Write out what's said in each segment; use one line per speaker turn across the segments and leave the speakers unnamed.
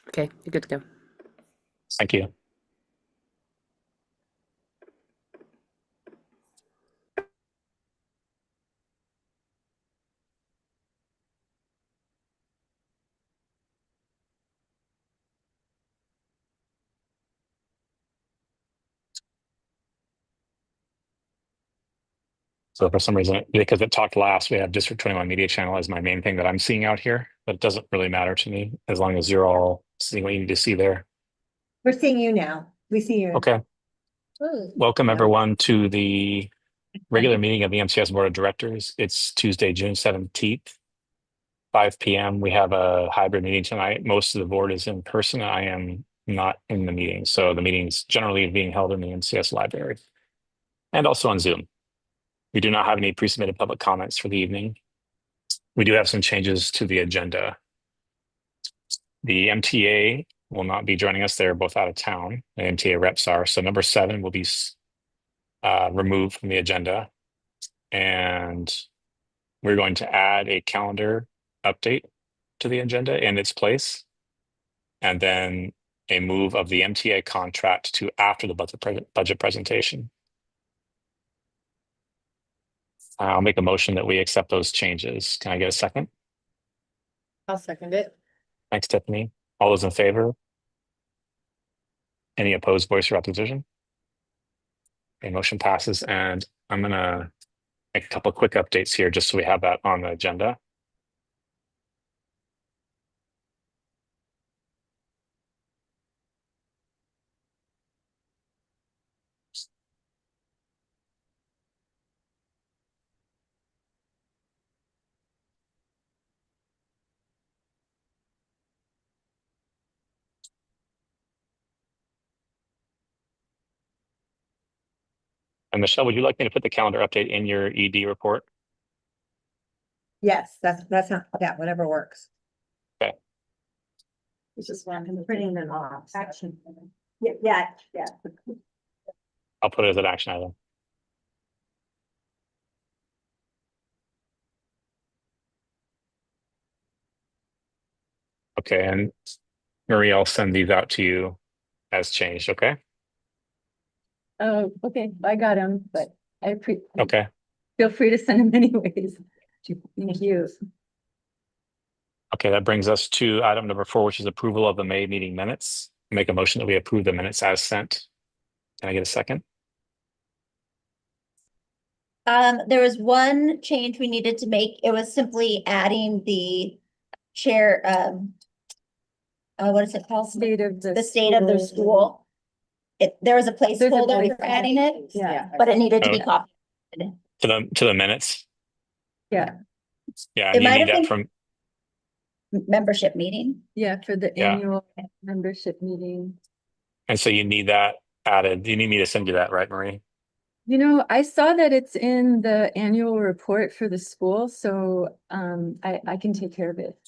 Okay, you're good to go.
Thank you. So for some reason, because it talked last, we have District 21 Media Channel as my main thing that I'm seeing out here, but it doesn't really matter to me as long as you're all seeing what you need to see there.
We're seeing you now. We see you.
Okay. Welcome everyone to the regular meeting of the MCS Board of Directors. It's Tuesday, June 17th, 5 p.m. We have a hybrid meeting tonight. Most of the board is in person. I am not in the meeting. So the meeting's generally being held in the MCS library and also on Zoom. We do not have any pre-submitted public comments for the evening. We do have some changes to the agenda. The MTA will not be joining us. They're both out of town. The MTA reps are. So number 7 will be removed from the agenda. And we're going to add a calendar update to the agenda in its place. And then a move of the MTA contract to after the budget presentation. I'll make a motion that we accept those changes. Can I get a second?
I'll second it.
Thanks, Tiffany. All those in favor? Any opposed, voice or opposition? Okay, motion passes, and I'm gonna make a couple quick updates here just so we have that on the agenda. And Michelle, would you like me to put the calendar update in your ED report?
Yes, that's not, yeah, whatever works.
Okay.
It's just one, I'm putting them off. Action. Yeah.
I'll put it as an action item. Okay, and Marie, I'll send these out to you as changed, okay?
Oh, okay, I got him, but
Okay.
feel free to send him anyways. Thank you.
Okay, that brings us to item number 4, which is approval of the May meeting minutes. Make a motion that we approve the minutes as sent. Can I get a second?
There was one change we needed to make. It was simply adding the chair, what is it called? The state of their school. There was a placeholder for adding it,
Yeah.
but it needed to be
Oh.
copied.
To the minutes?
Yeah,
Yeah,
It
and you
might
need
have
that
been-
from,
Membership meeting.
yeah, for the
Yeah.
annual membership meeting.
and so you need that added. You need me to send you that, right, Marie?
You know, I saw that it's in the annual report for the school, so I can take care of it.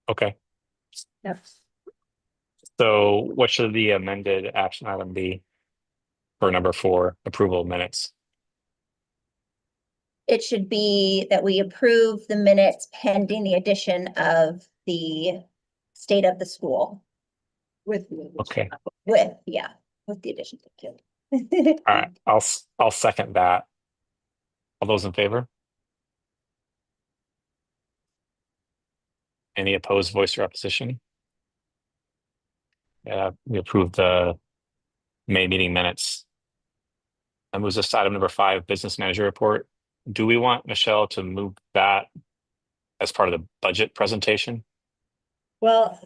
Okay,
Yep.
so what should the amended action item be for number 4, approval of minutes?
It should be that we approve the minutes pending the addition of the state of the school
With.
Okay,
with the addition.
all right, I'll second that. All those in favor? Any opposed, voice or opposition? Yeah, we approve the May meeting minutes. That moves us to item number 5, business manager report. Do we want Michelle to move that as part of the budget presentation?
Well,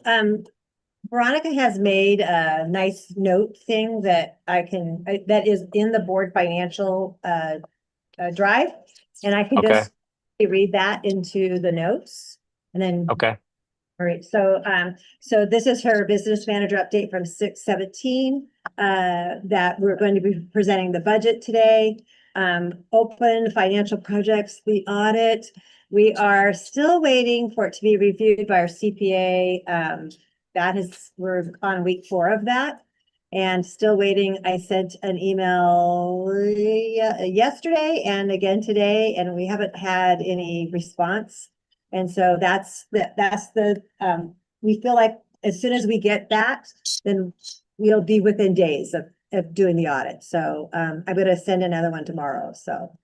Veronica has made a nice note thing that that is in the board financial drive. And I can
Okay.
just read that into the notes and then.
Okay,
All right, so this is her business manager update from 6/17, that we're going to be presenting the budget today. Open financial projects, the audit. We are still waiting for it to be reviewed by our CPA. We're on week 4 of that. And still waiting. I sent an email yesterday and again today, and we haven't had any response. And so that's the, we feel like as soon as we get that, then we'll be within days of doing the audit. So, I'm gonna send another one tomorrow, so.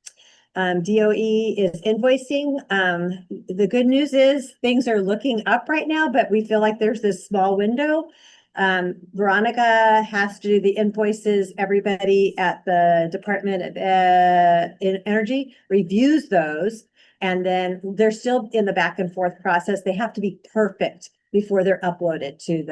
DOE is invoicing. The good news is things are looking up right now, but we feel like there's this small window. Veronica has to do the invoices. Everybody at the Department of Energy reviews those. And then they're still in the back and forth process. They have to be perfect before they're uploaded to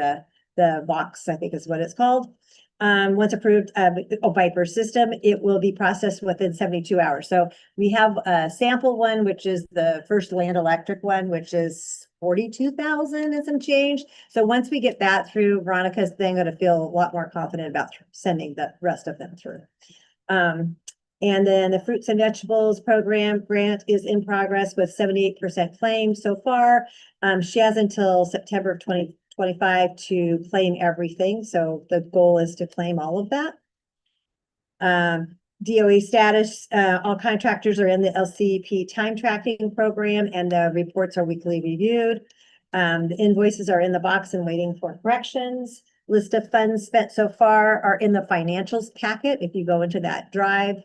the box, I think is what it's called. Once approved, a Viper system, it will be processed within 72 hours. So we have a sample one, which is the first Land Electric one, which is 42,000 and some change. So once we get that through, Veronica's then going to feel a lot more confident about sending the rest of them through. And then the fruits and vegetables program grant is in progress with 78% claimed so far. She has until September of 2025 to claim everything. So the goal is to claim all of that. DOE status, all contractors are in the LCP time tracking program and the reports are weekly reviewed. The invoices are in the box and waiting for corrections. List of funds spent so far are in the financials packet if you go into that drive.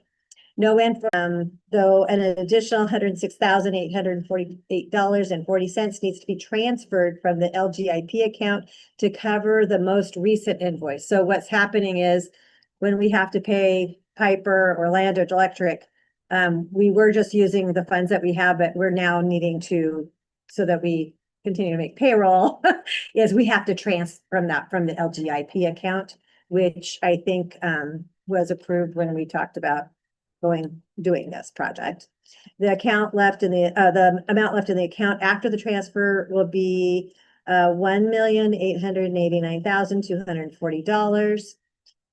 No info, though an additional $106,848.40 needs to be transferred from the LGIP account to cover the most recent invoice. So what's happening is when we have to pay Piper or Land Electric, we were just using the funds that we have, but we're now needing to, so that we continue to make payroll, is we have to transfer from the LGIP account, which I think was approved when we talked about doing this project. The amount left in the account after the transfer will be $1,889,240.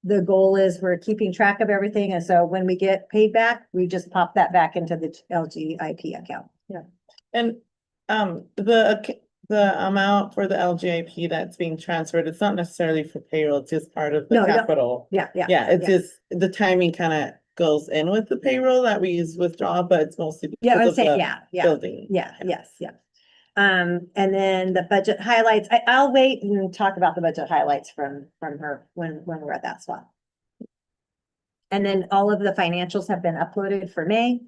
The goal is we're keeping track of everything, and so when we get paid back, we just pop that back into the LGIP account. Yeah.
And the amount for the LGIP that's being transferred, it's not necessarily for payroll, it's just part of the
No,
capital.
Yeah.
Yeah, it's just the timing kind of goes in with the payroll that we use withdraw, but it's mostly
Yeah, I
because
would
of
say,
the
yeah.
building.
Yeah. And then the budget highlights, I'll wait and talk about the budget highlights from her when we're at that spot. And then all of the financials have been uploaded for May.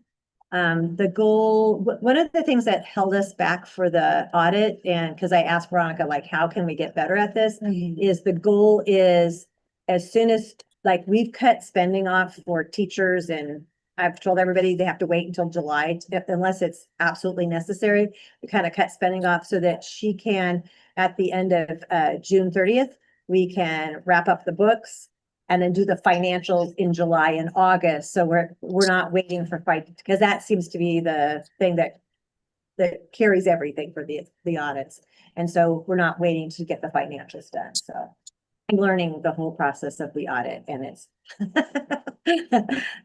The goal, one of the things that held us back for the audit, and because I asked Veronica, like, how can we get better at this? Is the goal is as soon as, like, we've cut spending off for teachers, and I've told everybody they have to wait until July unless it's absolutely necessary. We kind of cut spending off so that she can, at the end of June 30th, we can wrap up the books and then do the financials in July and August. So we're not waiting for because that seems to be the thing that carries everything for the audits. And so we're not waiting to get the financials done. So I'm learning the whole process of the audit, and it's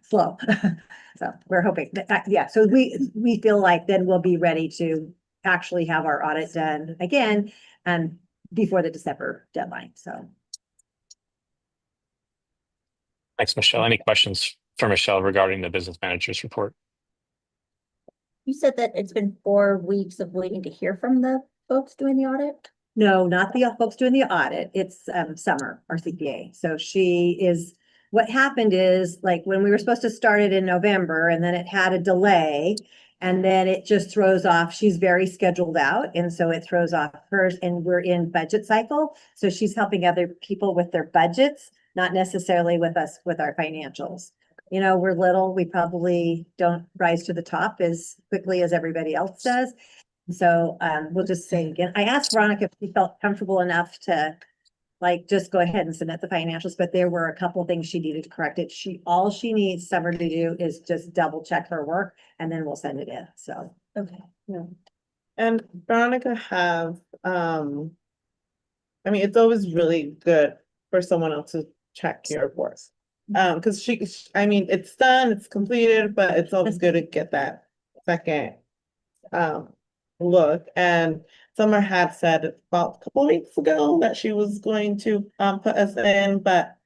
slow. So we're hoping that, yeah, so we feel like then we'll be ready to actually have our audit done again before the December deadline. So.
Thanks, Michelle. Any questions for Michelle regarding the business manager's report?
You said that it's been 4 weeks of waiting to hear from the folks doing the audit?
No, not the folks doing the audit. It's Summer, our CPA. So what happened is, like, when we were supposed to start it in November, and then it had a delay, and then it just throws off. She's very scheduled out, and so it throws off hers, and we're in budget cycle. So she's helping other people with their budgets, not necessarily with us with our financials. You know, we're little, we probably don't rise to the top as quickly as everybody else does. So we'll just say again, I asked Veronica if she felt comfortable enough to, like, just go ahead and submit the financials, but there were a couple things she needed to correct it. All she needs Summer to do is just double check her work, and then we'll send it in. So,
Okay.
yeah.
And Veronica I mean, it's always really good for someone else to check your reports. Because I mean, it's done, it's completed, but it's always good to get that second look. And Summer had said about a couple of weeks ago that she was going to put us in, but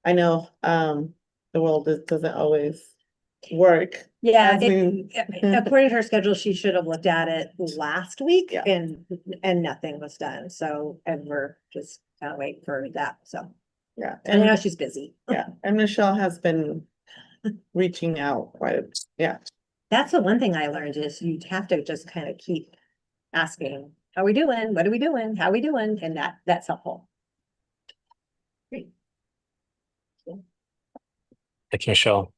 I know the world doesn't always work.
Yeah,
as we-
according to her schedule, she should have looked at it last week
Yeah.
and nothing was done. So, and we're just kind of waiting for that. So
Yeah,
I know
and
she's busy.
yeah, and Michelle has been reaching out yeah.
That's the one thing I learned is you have to just kind of keep asking, how we doing? What are we doing? How we doing? And that's helpful. Great.
Thank you, Michelle.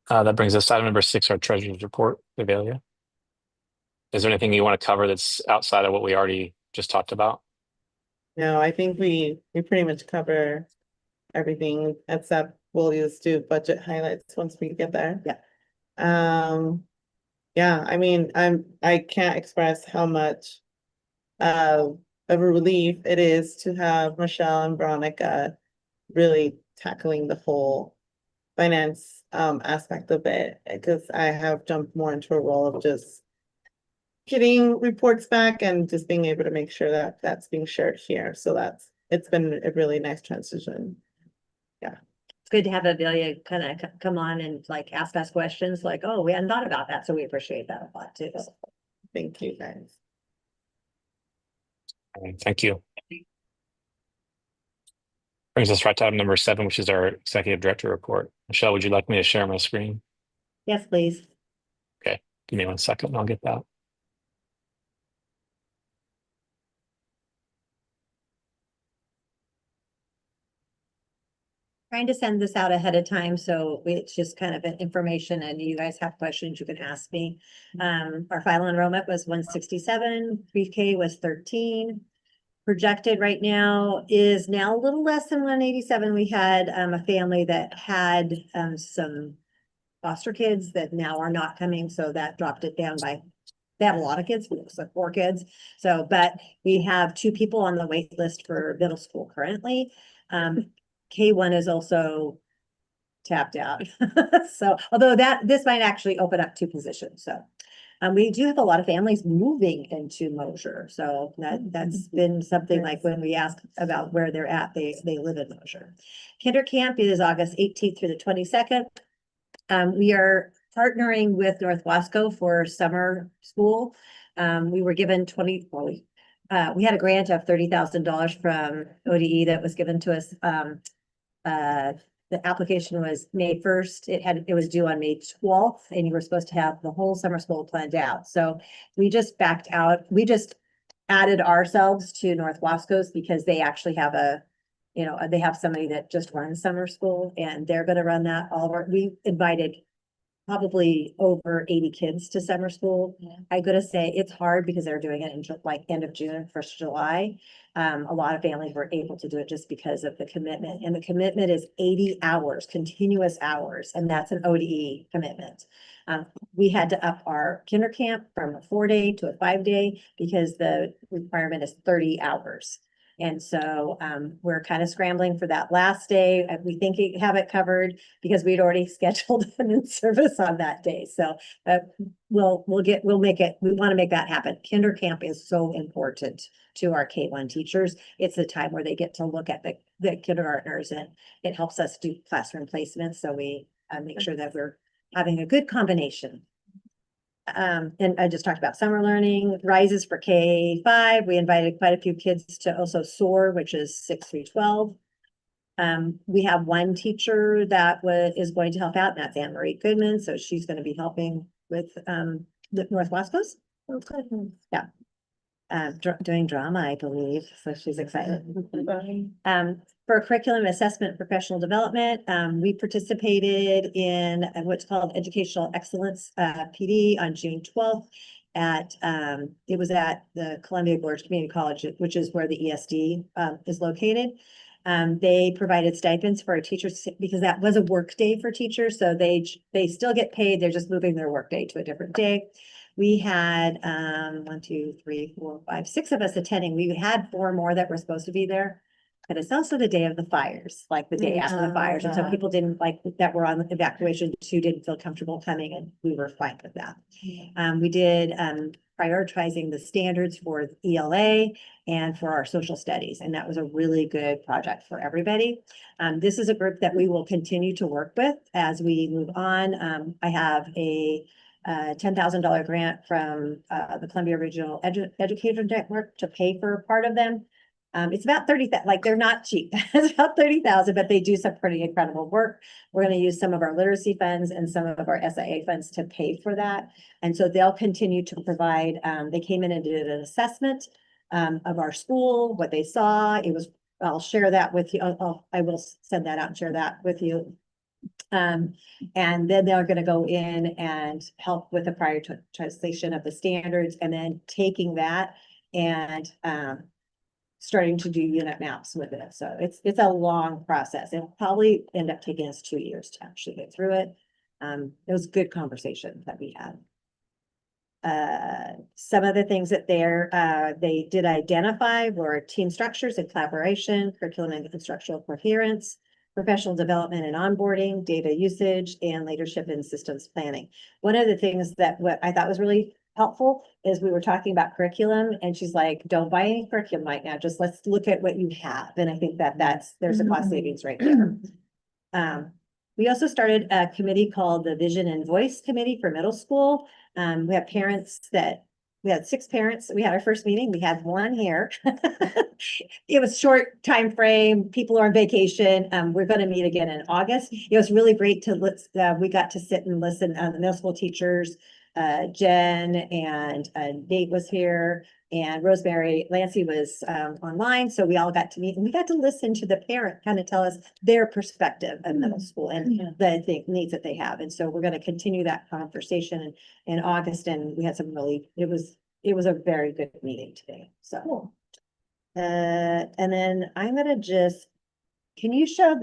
That brings us to item number 6, our treasurer's report, Avelia. Is there anything you want to cover that's outside of what we already just talked about?
No, I think we pretty much cover everything except we'll just do budget highlights once we get there.
Yeah.
Yeah, I mean, I can't express how much of a relief it is to have Michelle and Veronica really tackling the whole finance aspect of it, because I have jumped more into a role of just getting reports back and just being able to make sure that that's being shared here. So it's been a really nice transition.
It's good to have Amelia kind of come on and like ask us questions like, oh, we hadn't thought about that. So we appreciate that a lot too.
Thank you, guys.
All right, thank you. Brings us right to item number 7, which is our executive director report. Michelle, would you like me to share my screen?
Yes, please.
Give me 1 second and I'll get that.
Trying to send this out ahead of time, so it's just kind of an information and you guys have questions, you can ask me. Our final enrollment was 167, pre-K was 13. Projected right now is now a little less than 187. We had a family that had some foster kids that now are not coming, so that dropped it down by, they have a lot of kids, it looks like 4 kids. So, but we have 2 people on the wait list for middle school currently. K1 is also tapped out. So, although this might actually open up 2 positions, so. We do have a lot of families moving into Mosier, so that's been something like when we ask about where they're at, they live in Mosier. Kinder Camp is August 18th through the 22nd. We are partnering with North Wasco for summer school. We were given we had a grant of $30,000 from ODE that was given to us. The application was May 1st. It was due on May 12th, and you were supposed to have the whole summer school planned out. So we just backed out. We just added ourselves to North Wasco's because they actually have they have somebody that just runs summer school, and they're going to run that we invited probably over 80 kids to summer school. Yeah. I gotta say it's hard because they're doing it in like end of June, 1st of July. A lot of families were able to do it just because of the commitment, and the commitment is 80 hours, continuous hours, and that's an ODE commitment. We had to up our kinder camp from a 4-day to a 5-day because the requirement is 30 hours. And so we're kind of scrambling for that last day. We think we have it covered because we'd already scheduled an in-service on that day. So we'll make it, we want to make that happen. Kinder camp is so important to our K1 teachers. It's the time where they get to look at the kindergartners, and it helps us do classroom placements. So we make sure that we're having a good combination. And I just talked about summer learning, rises for K5. We invited quite a few kids to also SOAR, which is 6 through 12. We have one teacher that is going to help out, and that's Anne Marie Goodman. So she's going to be helping with the North Wasco's. Yeah. Doing drama, I believe. So she's excited. For curriculum assessment, professional development, we participated in what's called Educational Excellence PD on June 12th it was at the Columbia Gorge Community College, which is where the ESD is located. They provided stipends for our teachers because that was a work day for teachers. So they still get paid. They're just moving their work day to a different day. We had 1, 2, 3, 4, 5, 6 of us attending. We had 4 more that were supposed to be there. But it's also the day of the fires, like the day after the fires. And so people didn't that were on the evacuation who didn't feel comfortable coming, and we were fine with that. We did prioritizing the standards for ELA and for our social studies. And that was a really good project for everybody. This is a group that we will continue to work with as we move on. I have a $10,000 grant from the Columbia Regional Educator Network to pay for part of them. It's about 30,000, like they're not cheap. It's about 30,000, but they do some pretty incredible work. We're going to use some of our literacy funds and some of our SIA funds to pay for that. And so they'll continue to provide, they came in and did an assessment of our school, what they saw. I'll share that with you. I will send that out and share that with you. And then they're going to go in and help with the prioritization of the standards and then taking that and starting to do unit maps with it. So it's a long process. It'll probably end up taking us 2 years to actually get through it. It was a good conversation that we had. Some of the things that they did identify were team structures and collaboration, curriculum and instructional coherence, professional development and onboarding, data usage, and leadership and systems planning. One of the things that what I thought was really helpful is we were talking about curriculum and she's like, don't buy any curriculum right now. Just let's look at what you have. And I think that there's a cost savings right there. We also started a committee called the Vision and Voice Committee for middle school. We have we had 6 parents. We had our first meeting. We had 1 here. It was short time frame. People are on vacation. We're going to meet again in August. It was really great we got to sit and listen. The middle school teachers, Jen and Nate was here, and Rosemary Lancy was online. So we all got to meet and we got to listen to the parent kind of tell us their perspective of middle school and the needs that they have. And so we're going to continue that conversation in August. And we had some it was a very good meeting today. So, cool. And then I'm going to can you show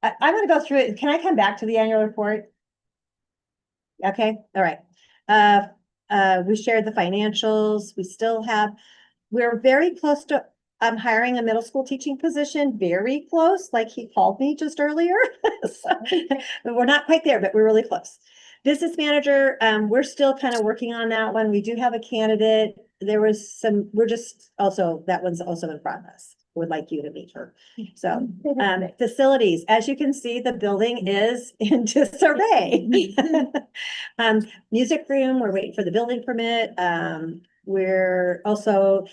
I'm going to go through it. Can I come back to the annual report? Okay, all right. We shared the financials. We're very close to hiring a middle school teaching position, very close, like he called me just earlier. So, we're not quite there, but we're really close. Business manager, we're still kind of working on that one. We do have a candidate. That one's also in progress. Would like you to meet her. So facilities, as you can see, the building is in disarray. Music room, we're waiting for the building permit. We're also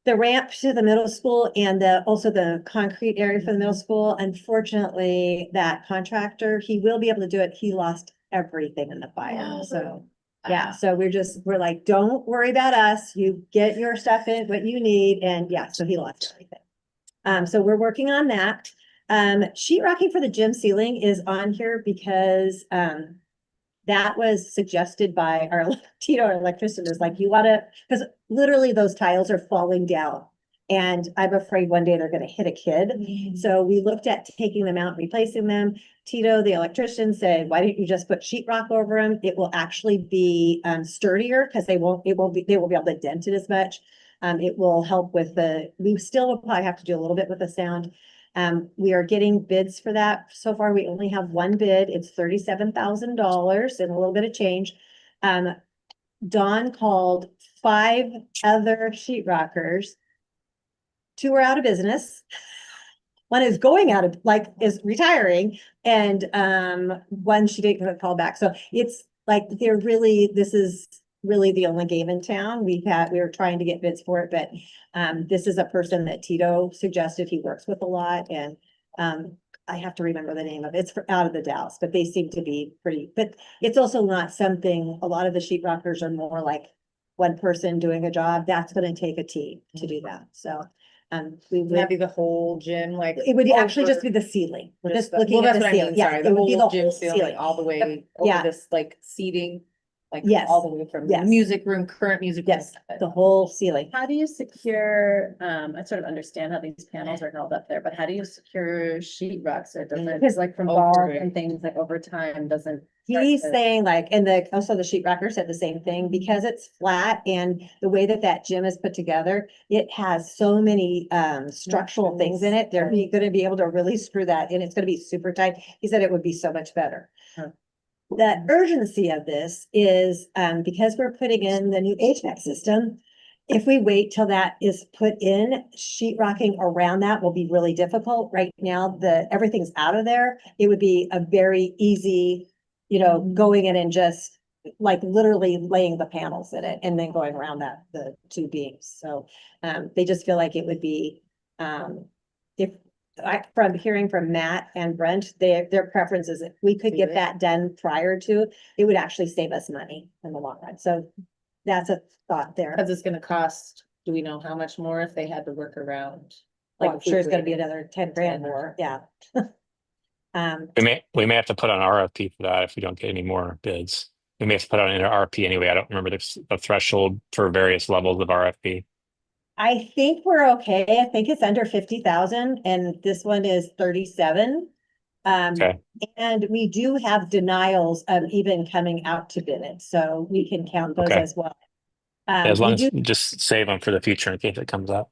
the ramp to the middle school and also the concrete area for the middle school. Unfortunately, that contractor, he will be able to do it. He lost everything in the fire. So yeah, so we're like, don't worry about us. You get your stuff in, what you need. And yeah, so he lost everything. So we're working on that. Sheetrocking for the gym ceiling is on here because that was suggested by our Tito, our electrician, is like, because literally those tiles are falling down. And I'm afraid one day they're going to hit a kid. So we looked at taking them out, replacing them. Tito, the electrician, said, why don't you just put sheetrock over them? It will actually be sturdier because they won't be able to dent it as much. It will help with we still will probably have to do a little bit with the sound. We are getting bids for that. So far, we only have 1 bid. It's $37,000 and a little bit of change. Dawn called 5 other sheetrockers. 2 are out of business. 1 is going out of, is retiring, and 1 she didn't get a call back. So it's like this is really the only game in town. We were trying to get bids for it, but this is a person that Tito suggested he works with a lot, and I have to remember the name of it. It's out of the Dallas, but they seem to be pretty, but it's also not something, a lot of the sheetrockers are more like 1 person doing a job. That's going to take a team to do that. So
would that be the whole gym? Like
it would actually just be the ceiling. We're just looking at the ceiling. Yeah,
sorry,
it would be the
gym
whole
ceiling all the way over this seating.
Yes.
All the way from the music room, current music room.
Yes, the whole ceiling.
How do you secure, I sort of understand how these panels are held up there, but how do you secure sheetrocks or different,
Because
from balls and things over time doesn't?
He's saying and also the sheetrocker said the same thing, because it's flat and the way that gym is put together, it has so many structural things in it. They're going to be able to really screw that in. It's going to be super tight. He said it would be so much better. The urgency of this is, because we're putting in the new HVAC system. If we wait till that is put in, sheet rocking around that will be really difficult. Right now, everything's out of there. It would be a very easy, going in and just like literally laying the panels in it and then going around the two beams. So, they just feel like it would be, from hearing from Matt and Brent, their preference is if we could get that done prior to, it would actually save us money in the long run. So that's a thought there.
Cause it's gonna cost, do we know how much more if they had to work around?
Like, I'm
if we
sure it's gonna be
waited?
another 10 grand more, yeah.
We may have to put on RFP for that if we don't get any more bids. We may have to put on an RFP anyway. I don't remember the threshold for various levels of RFP.
I think we're okay. I think it's under 50,000 and this one is 37.
Okay.
And we do have denials of even coming out to bid it, so we can count those
Okay.
as well.
As
we
long as
do-
just save them for the future in case it comes up.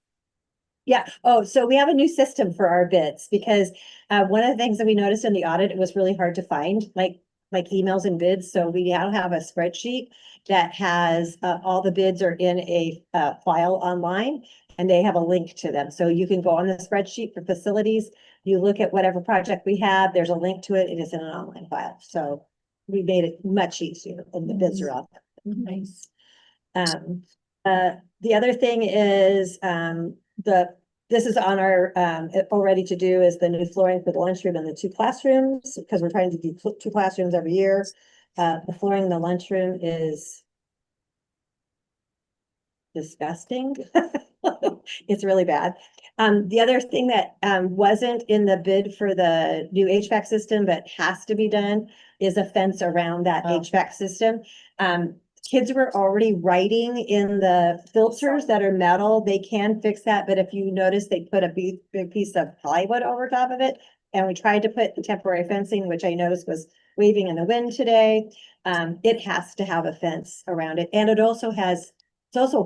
Yeah. Oh, so we have a new system for our bids because one of the things that we noticed in the audit, it was really hard to find like emails and bids. So we now have a spreadsheet that has all the bids are in a file online and they have a link to them. So you can go on the spreadsheet for facilities. You look at whatever project we have, there's a link to it. It is in an online file. So we made it much easier and the bids are up.
Nice.
The other thing is, this is on our, all ready to do is the new flooring for the lunchroom and the two classrooms, because we're trying to do two classrooms every year. The flooring in the lunchroom is disgusting. It's really bad. The other thing that, wasn't in the bid for the new HVAC system, but has to be done is a fence around that HVAC system. Kids were already writing in the filters that are metal. They can fix that, but if you notice, they put a big piece of plywood over top of it. And we tried to put the temporary fencing, which I noticed was waving in the wind today. It has to have a fence around it. And it's also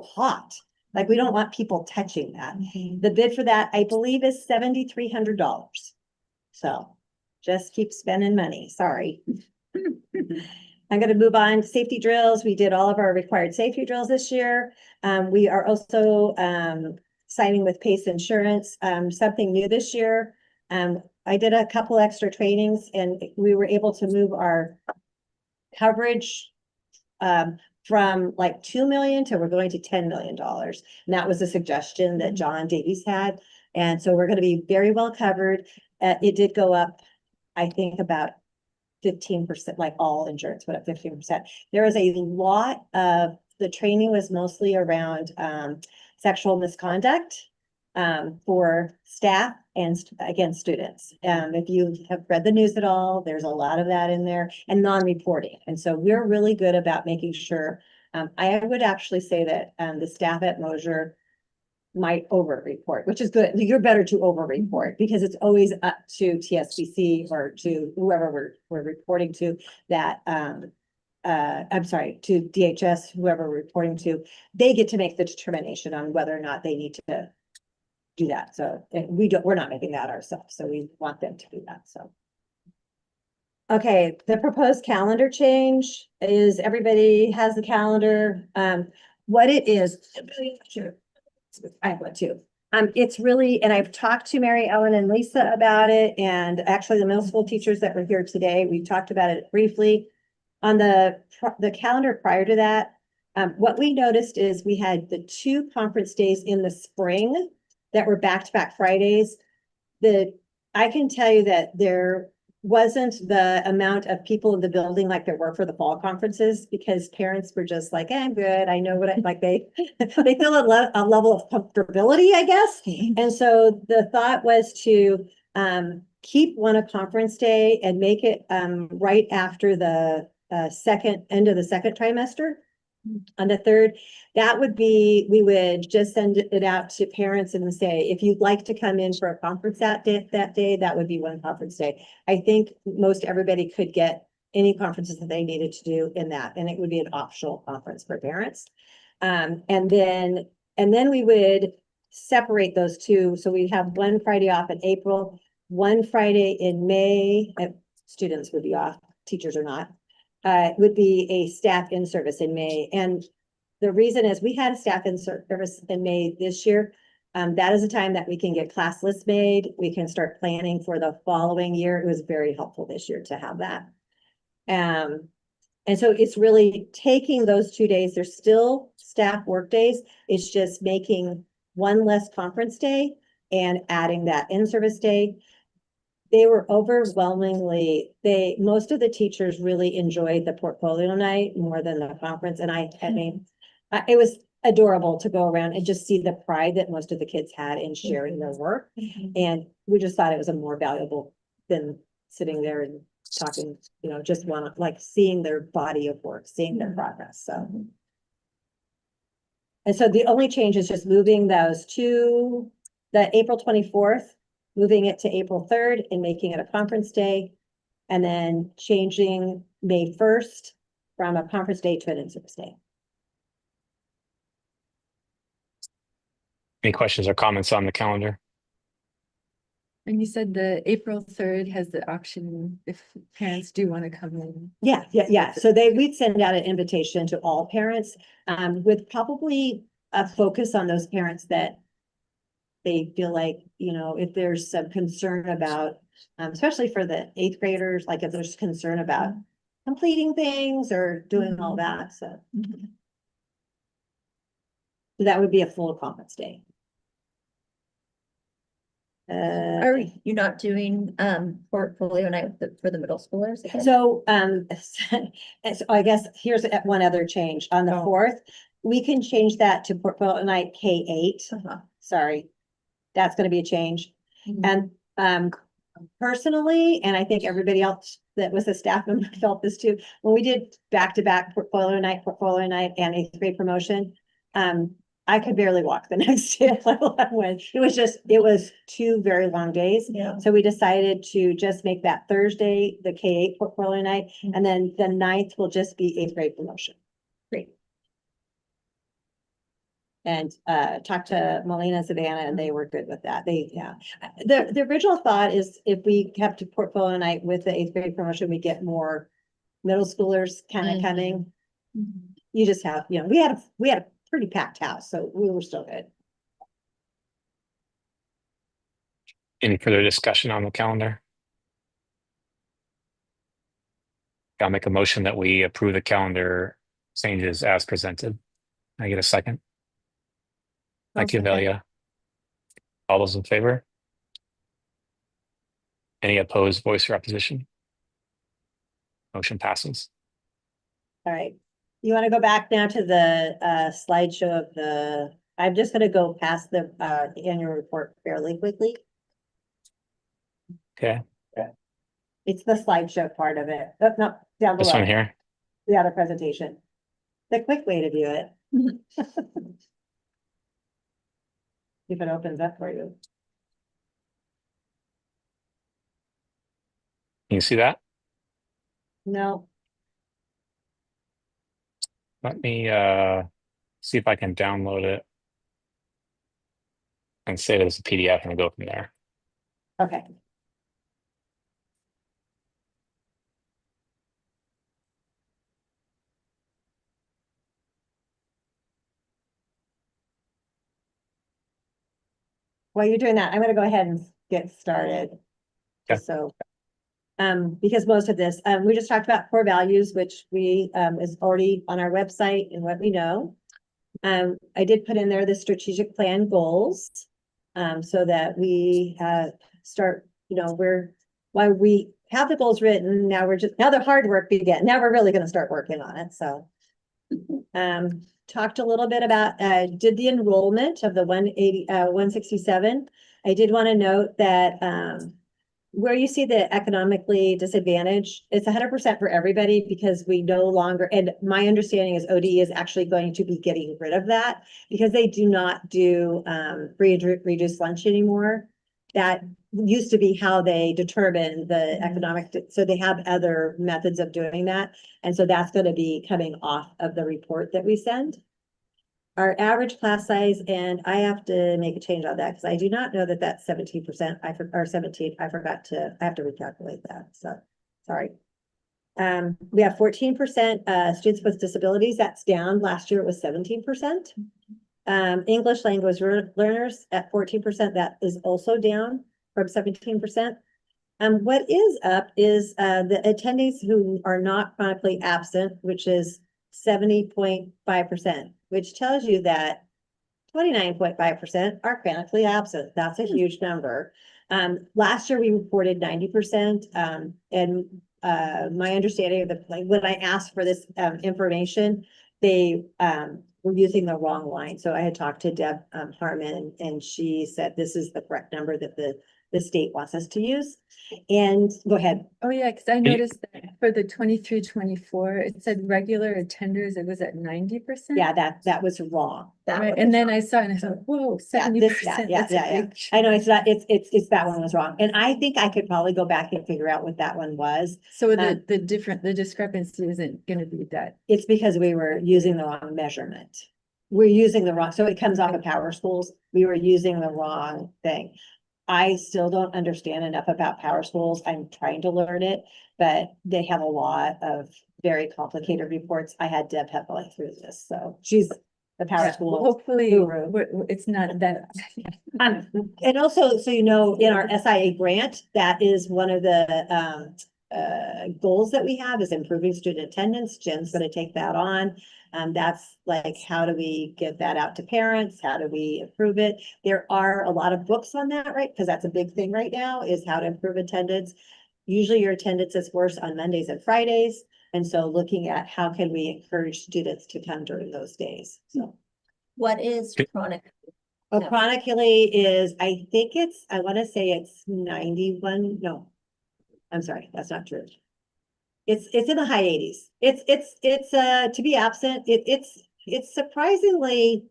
hot. Like, we don't want people touching that. The bid for that, I believe, is $7,300. So just keep spending money. Sorry. I'm going to move on to safety drills. We did all of our required safety drills this year. We are also signing with Pace Insurance. Something new this year. I did a couple extra trainings and we were able to move our coverage from like 2 million to we're going to $10 million. And that was a suggestion that John Davies had. And so we're going to be very well covered. It did go up, I think, about 15%, like all insurance went up 15%. There was a lot of, the training was mostly around sexual misconduct for staff and against students. If you have read the news at all, there's a lot of that in there, and non-reporting. And so we're really good about making sure, I would actually say that the staff at Mosier might over-report, which is good. You're better to over-report because it's always up to TSBC or to whoever we're reporting to that, I'm sorry, to DHS, whoever we're reporting to, they get to make the determination on whether or not they need to do that. So we're not making that ourselves. So we want them to do that. So. Okay, the proposed calendar change is everybody has the calendar. What it is, I have one too. It's really, and I've talked to Mary Ellen and Lisa about it, and actually the middle school teachers that were here today, we talked about it briefly. On the calendar prior to that, what we noticed is we had the 2 conference days in the spring that were back-to-back Fridays. I can tell you that there wasn't the amount of people in the building like there were for the fall conferences, because parents were just like, I'm good. I know what I like. They feel a level of comfortability, I guess. And so the thought was to keep one a conference day and make it right after the end of the second trimester. On the 3rd, that would be, we would just send it out to parents and say, if you'd like to come in for a conference that day, that would be one conference day. I think most everybody could get any conferences that they needed to do in that, and it would be an optional conference for parents. And then we would separate those 2. So we have one Friday off in April, one Friday in May, students would be off, teachers are not. would be a staff in service in May. And the reason is we had a staff in service in May this year. That is a time that we can get class lists made. We can start planning for the following year. It was very helpful this year to have that. And so it's really taking those 2 days. There's still staff work days. It's just making one less conference day and adding that in-service day. They were overwhelmingly, most of the teachers really enjoyed the portfolio night more than the conference. And I mean, it was adorable to go around and just see the pride that most of the kids had in sharing their work. And we just thought it was a more valuable than sitting there and talking, you know, just like seeing their body of work, seeing their progress. So. And so the only change is just moving those to the April 24th, moving it to April 3rd and making it a conference day. And then changing May 1st from a conference day to an in-service day.
Any questions or comments on the calendar?
And you said the April 3rd has the option if parents do want to come in.
Yeah. So we'd send out an invitation to all parents, with probably a focus on those parents that they feel like, you know, if there's some concern about, especially for the 8th graders, like if there's concern about completing things or doing all that, so. So that would be a full conference day.
Are you not doing portfolio night for the middle schoolers again?
So, so I guess here's one other change on the 4th. We can change that to portfolio night K-8. Sorry, that's going to be a change. And personally, and I think everybody else that was a staff member felt this too, when we did back-to-back portfolio night and 8th grade promotion, I could barely walk the next day. It was 2 very long days.
Yeah.
So we decided to just make that Thursday, the K-8 portfolio night, and then the 9th will just be 8th grade promotion.
Great.
And talked to Melina and Savannah, and they were good with that. The original thought is if we kept a portfolio night with the 8th grade promotion, we get more middle schoolers kind of coming. You just have, you know, we had a pretty packed house, so we were still good.
Any further discussion on the calendar? I'll make a motion that we approve the calendar changes as presented. Can I get a second? Thank you, Velia. All those in favor? Any opposed, voice or opposition? Motion passes.
All right. You want to go back now to the slideshow of I'm just going to go past the annual report fairly quickly.
Okay.
It's the slideshow part of it. Oh, no, down below.
This one here.
The other presentation. The quick way to view it. If it opens up for you.
Can you see that?
No.
Let me see if I can download it and save it as a PDF and go from there.
Okay. While you're doing that, I'm going to go ahead and get started.
Okay.
So, because most of this, we just talked about core values, which is already on our website and what we know. I did put in there the strategic plan goals, so that we start, you know, while we have the goals written, now the hard work begins. Now we're really going to start working on it. So, talked a little bit about, did the enrollment of the 167. I did want to note that, where you see the economically disadvantaged, it's 100% for everybody because we no longer, and my understanding is ODE is actually going to be getting rid of that because they do not do reduced lunch anymore. That used to be how they determine the economic, so they have other methods of doing that. And so that's going to be coming off of the report that we send. Our average class size, and I have to make a change on that because I do not know that that's 17%. Or 17. I have to recalculate that. So sorry. We have 14% students with disabilities. That's down. Last year it was 17%. English language learners at 14%. That is also down from 17%. What is up is the attendees who are not chronically absent, which is 70.5%, which tells you that 29.5% are chronically absent. That's a huge number. Last year we reported 90%. And my understanding of when I asked for this information, they were using the wrong line. So I had talked to Deb Harmon, and she said this is the correct number that the state wants us to use. And go ahead.
Oh, yeah, because I noticed that for the 23-24, it said regular attenders, it was at 90%.
Yeah, that was wrong.
Right, and then I saw it and I thought, whoa, 70%.
Yeah. I know it's not, it's that one was wrong. And I think I could probably go back and figure out what that one was.
So the discrepancy isn't gonna be that.
It's because we were using the wrong measurement. We're using the wrong, so it comes off of Power Schools. We were using the wrong thing. I still don't understand enough about Power Schools. I'm trying to learn it, but they have a lot of very complicated reports. I had Deb Heppley through this, so she's the Power School.
Hopefully,
guru.
it's not that.
And also, so you know, in our SIA grant, that is one of the goals that we have is improving student attendance. Jen's going to take that on. That's like, how do we get that out to parents? How do we improve it? There are a lot of books on that, right? Because that's a big thing right now is how to improve attendance. Usually your attendance is worse on Mondays and Fridays. And so looking at how can we encourage students to come during those days. So
What is chronic?
well,
No.
chronically is, I think I want to say it's 91. No, I'm sorry, that's not true. It's in the high 80s. It's to be absent. It's surprisingly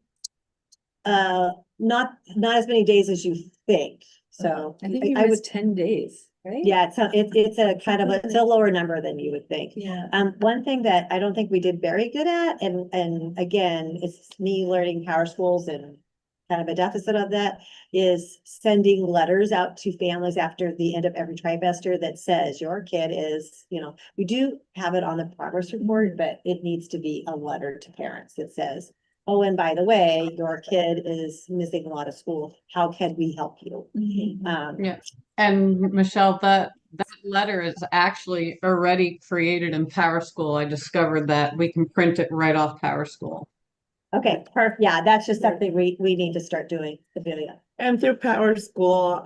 not as many days as you think. So
I think it was 10 days, right?
yeah, it's a kind of it's a lower number than you would think.
Yeah.
One thing that I don't think we did very good at, and again, it's me learning Power Schools and kind of a deficit of that, is sending letters out to families after the end of every trimester that says your kid is, we do have it on the progress report, but it needs to be a letter to parents that says, oh, and by the way, your kid is missing a lot of school. How can we help you?
Yeah. And Michelle, that letter is actually already created in Power School. I discovered that we can print it right off Power School.
Okay, perfect. Yeah, that's just something we need to start doing, Amelia.
And through Power School,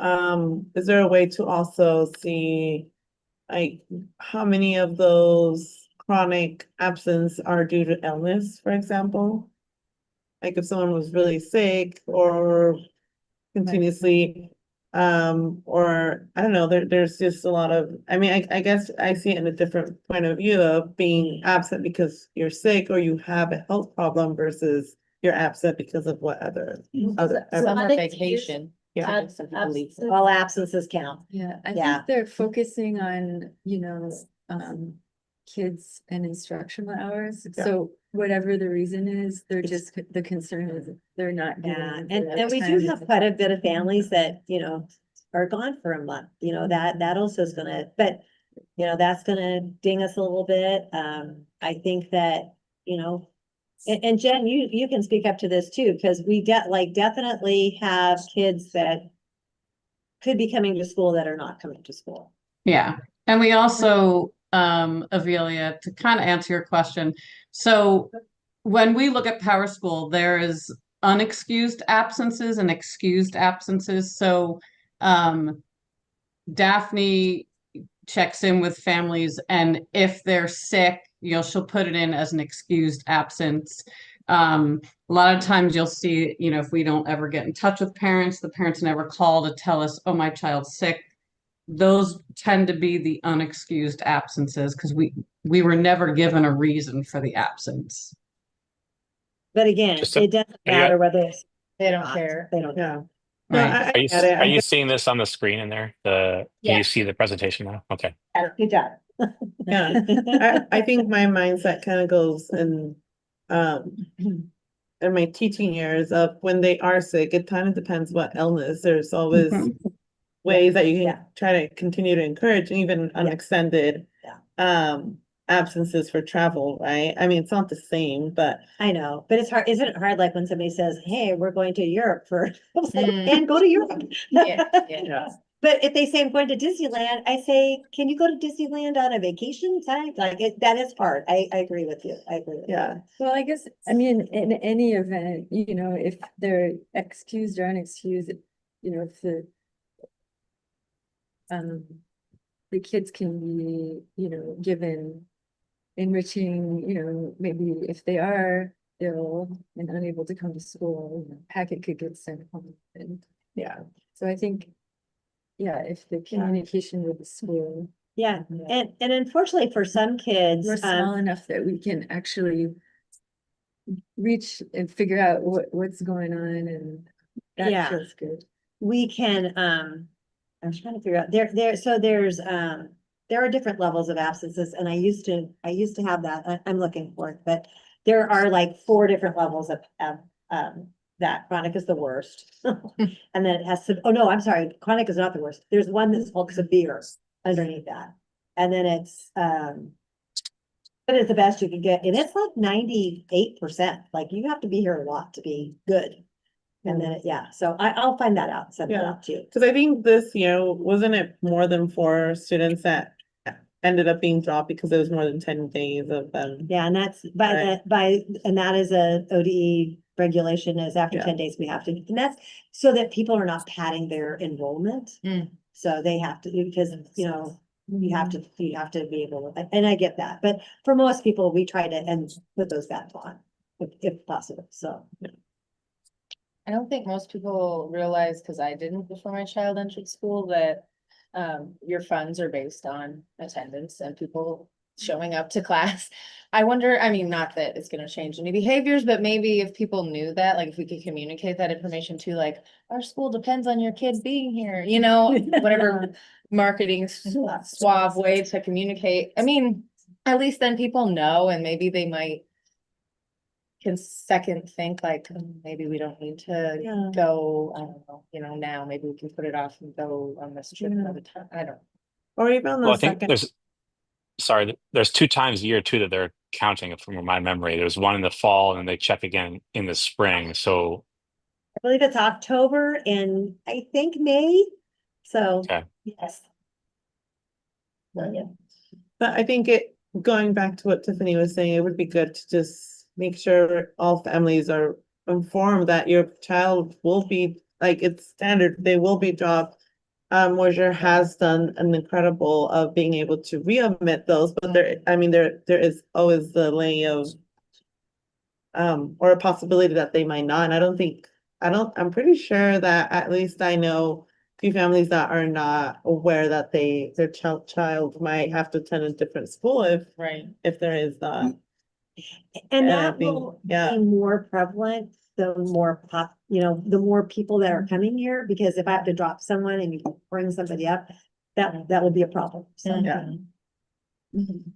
is there a way to also see like how many of those chronic absence are due to illness, for example? Like if someone was really sick or continuously, or I don't know, there's just a lot of, I mean, I guess I see it in a different point of view of being absent because you're sick or you have a health problem versus you're absent because of what other.
Summer vacation.
Yeah.
All absences count.
Yeah, I
Yeah.
think they're focusing on, kids and instructional hours.
Yeah.
So whatever the reason is, they're just, the concern is they're not.
Yeah,
getting
and we do have quite a bit of families that, are gone for a month, that also is gonna, but, that's gonna ding us a little bit. I think that, and Jen, you can speak up to this too, because we definitely have kids that could be coming to school that are not coming to school.
Yeah. And we also, Avelia, to kind of answer your question. So when we look at Power School, there is unexcused absences and excused absences. So Daphne checks in with families, and if they're sick, she'll put it in as an excused absence. A lot of times you'll see, if we don't ever get in touch with parents, the parents never call to tell us, oh, my child's sick. Those tend to be the unexcused absences because we were never given a reason for the absence.
But again, it doesn't matter whether it's.
They don't care.
They don't
Yeah.
know.
No,
Right.
I get it.
Are you seeing this on the screen in there? Can you see the presentation now? Okay.
Good job.
Yeah, I think my mindset kind of goes in my teaching years of when they are sick, it kind of depends what illness. There's always ways that you can try to continue to encourage, even unextended.
Yeah.
absences for travel, right? I mean, it's not the same, but
I know, but it's hard, isn't it hard, like when somebody says, hey, we're going to Europe for,
Mm.
and go to Europe.
Yeah, yeah.
But if they say I'm going to Disneyland, I say, can you go to Disneyland on a vacation time? Like, that is hard. I agree with you. I agree with you.
yeah,
Well, I guess, I mean, in any event, you know, if they're excused or unexcused, you know, if the kids can be, you know, given enriching, you know, maybe if they are ill and unable to come to school, you know, packet could get sent home. And
yeah.
so I think, yeah, if the communication with the school,
Yeah, and unfortunately for some kids,
we're small enough that we can actually reach and figure out what's going on, and that
Yeah.
feels good.
we can, I'm trying to figure out, so there are different levels of absences, and I used to have that, I'm looking for it, but there are like 4 different levels of, that chronic is the worst. And then it has to, oh no, I'm sorry, chronic is not the worst. There's one that's called severe underneath that. And then it's, but it's the best you can get, and it's like 98%, like you have to be here a lot to be good. And then, so I'll find that out, send it
Yeah.
out to you.
Because I think this year, wasn't it more than 4 students that ended up being dropped because it was more than 10 days of them?
Yeah, and that's
Right.
and that is a ODE regulation, is after
Yeah.
10 days we have to, and that's so that people are not padding their enrollment.
Mm.
So they have to, because, you know, you have to be able to, and I get that, but for most people, we try to put those back on if possible, so.
I don't think most people realize, because I didn't before my child entered school, that your funds are based on attendance and people showing up to class. I wonder, I mean, not that it's gonna change any behaviors, but maybe if people knew that, like if we could communicate that information to, like, our school depends on your kid being here, you know, whatever marketing suave way to communicate. I mean, at least then people know, and maybe they might can second think like, maybe we don't need to
Yeah.
go, I don't know, you know, now, maybe we can put it off and go on this trip
Yeah.
another time. I don't.
Or even
Well,
the
I think
second,
there's 2 times a year too that they're counting it from my memory. There's one in the fall and they check again in the spring. So,
I believe it's October and I think May, so,
okay.
yes. Well, yeah.
but I think going back to what Tiffany was saying, it would be good to just make sure all families are informed that your child will be, like, it's standard, they will be dropped. Mosier has done an incredible of being able to readmit those, but there is always the lay of or a possibility that they might not. And I'm pretty sure that at least I know a few families that are not aware that their child might have to attend a different school
Right.
if there is that.
And
And I
that
think,
will
yeah.
be more prevalent, the more the more people that are coming here, because if I have to drop someone and you bring somebody up, that will be a problem, so.
Yeah.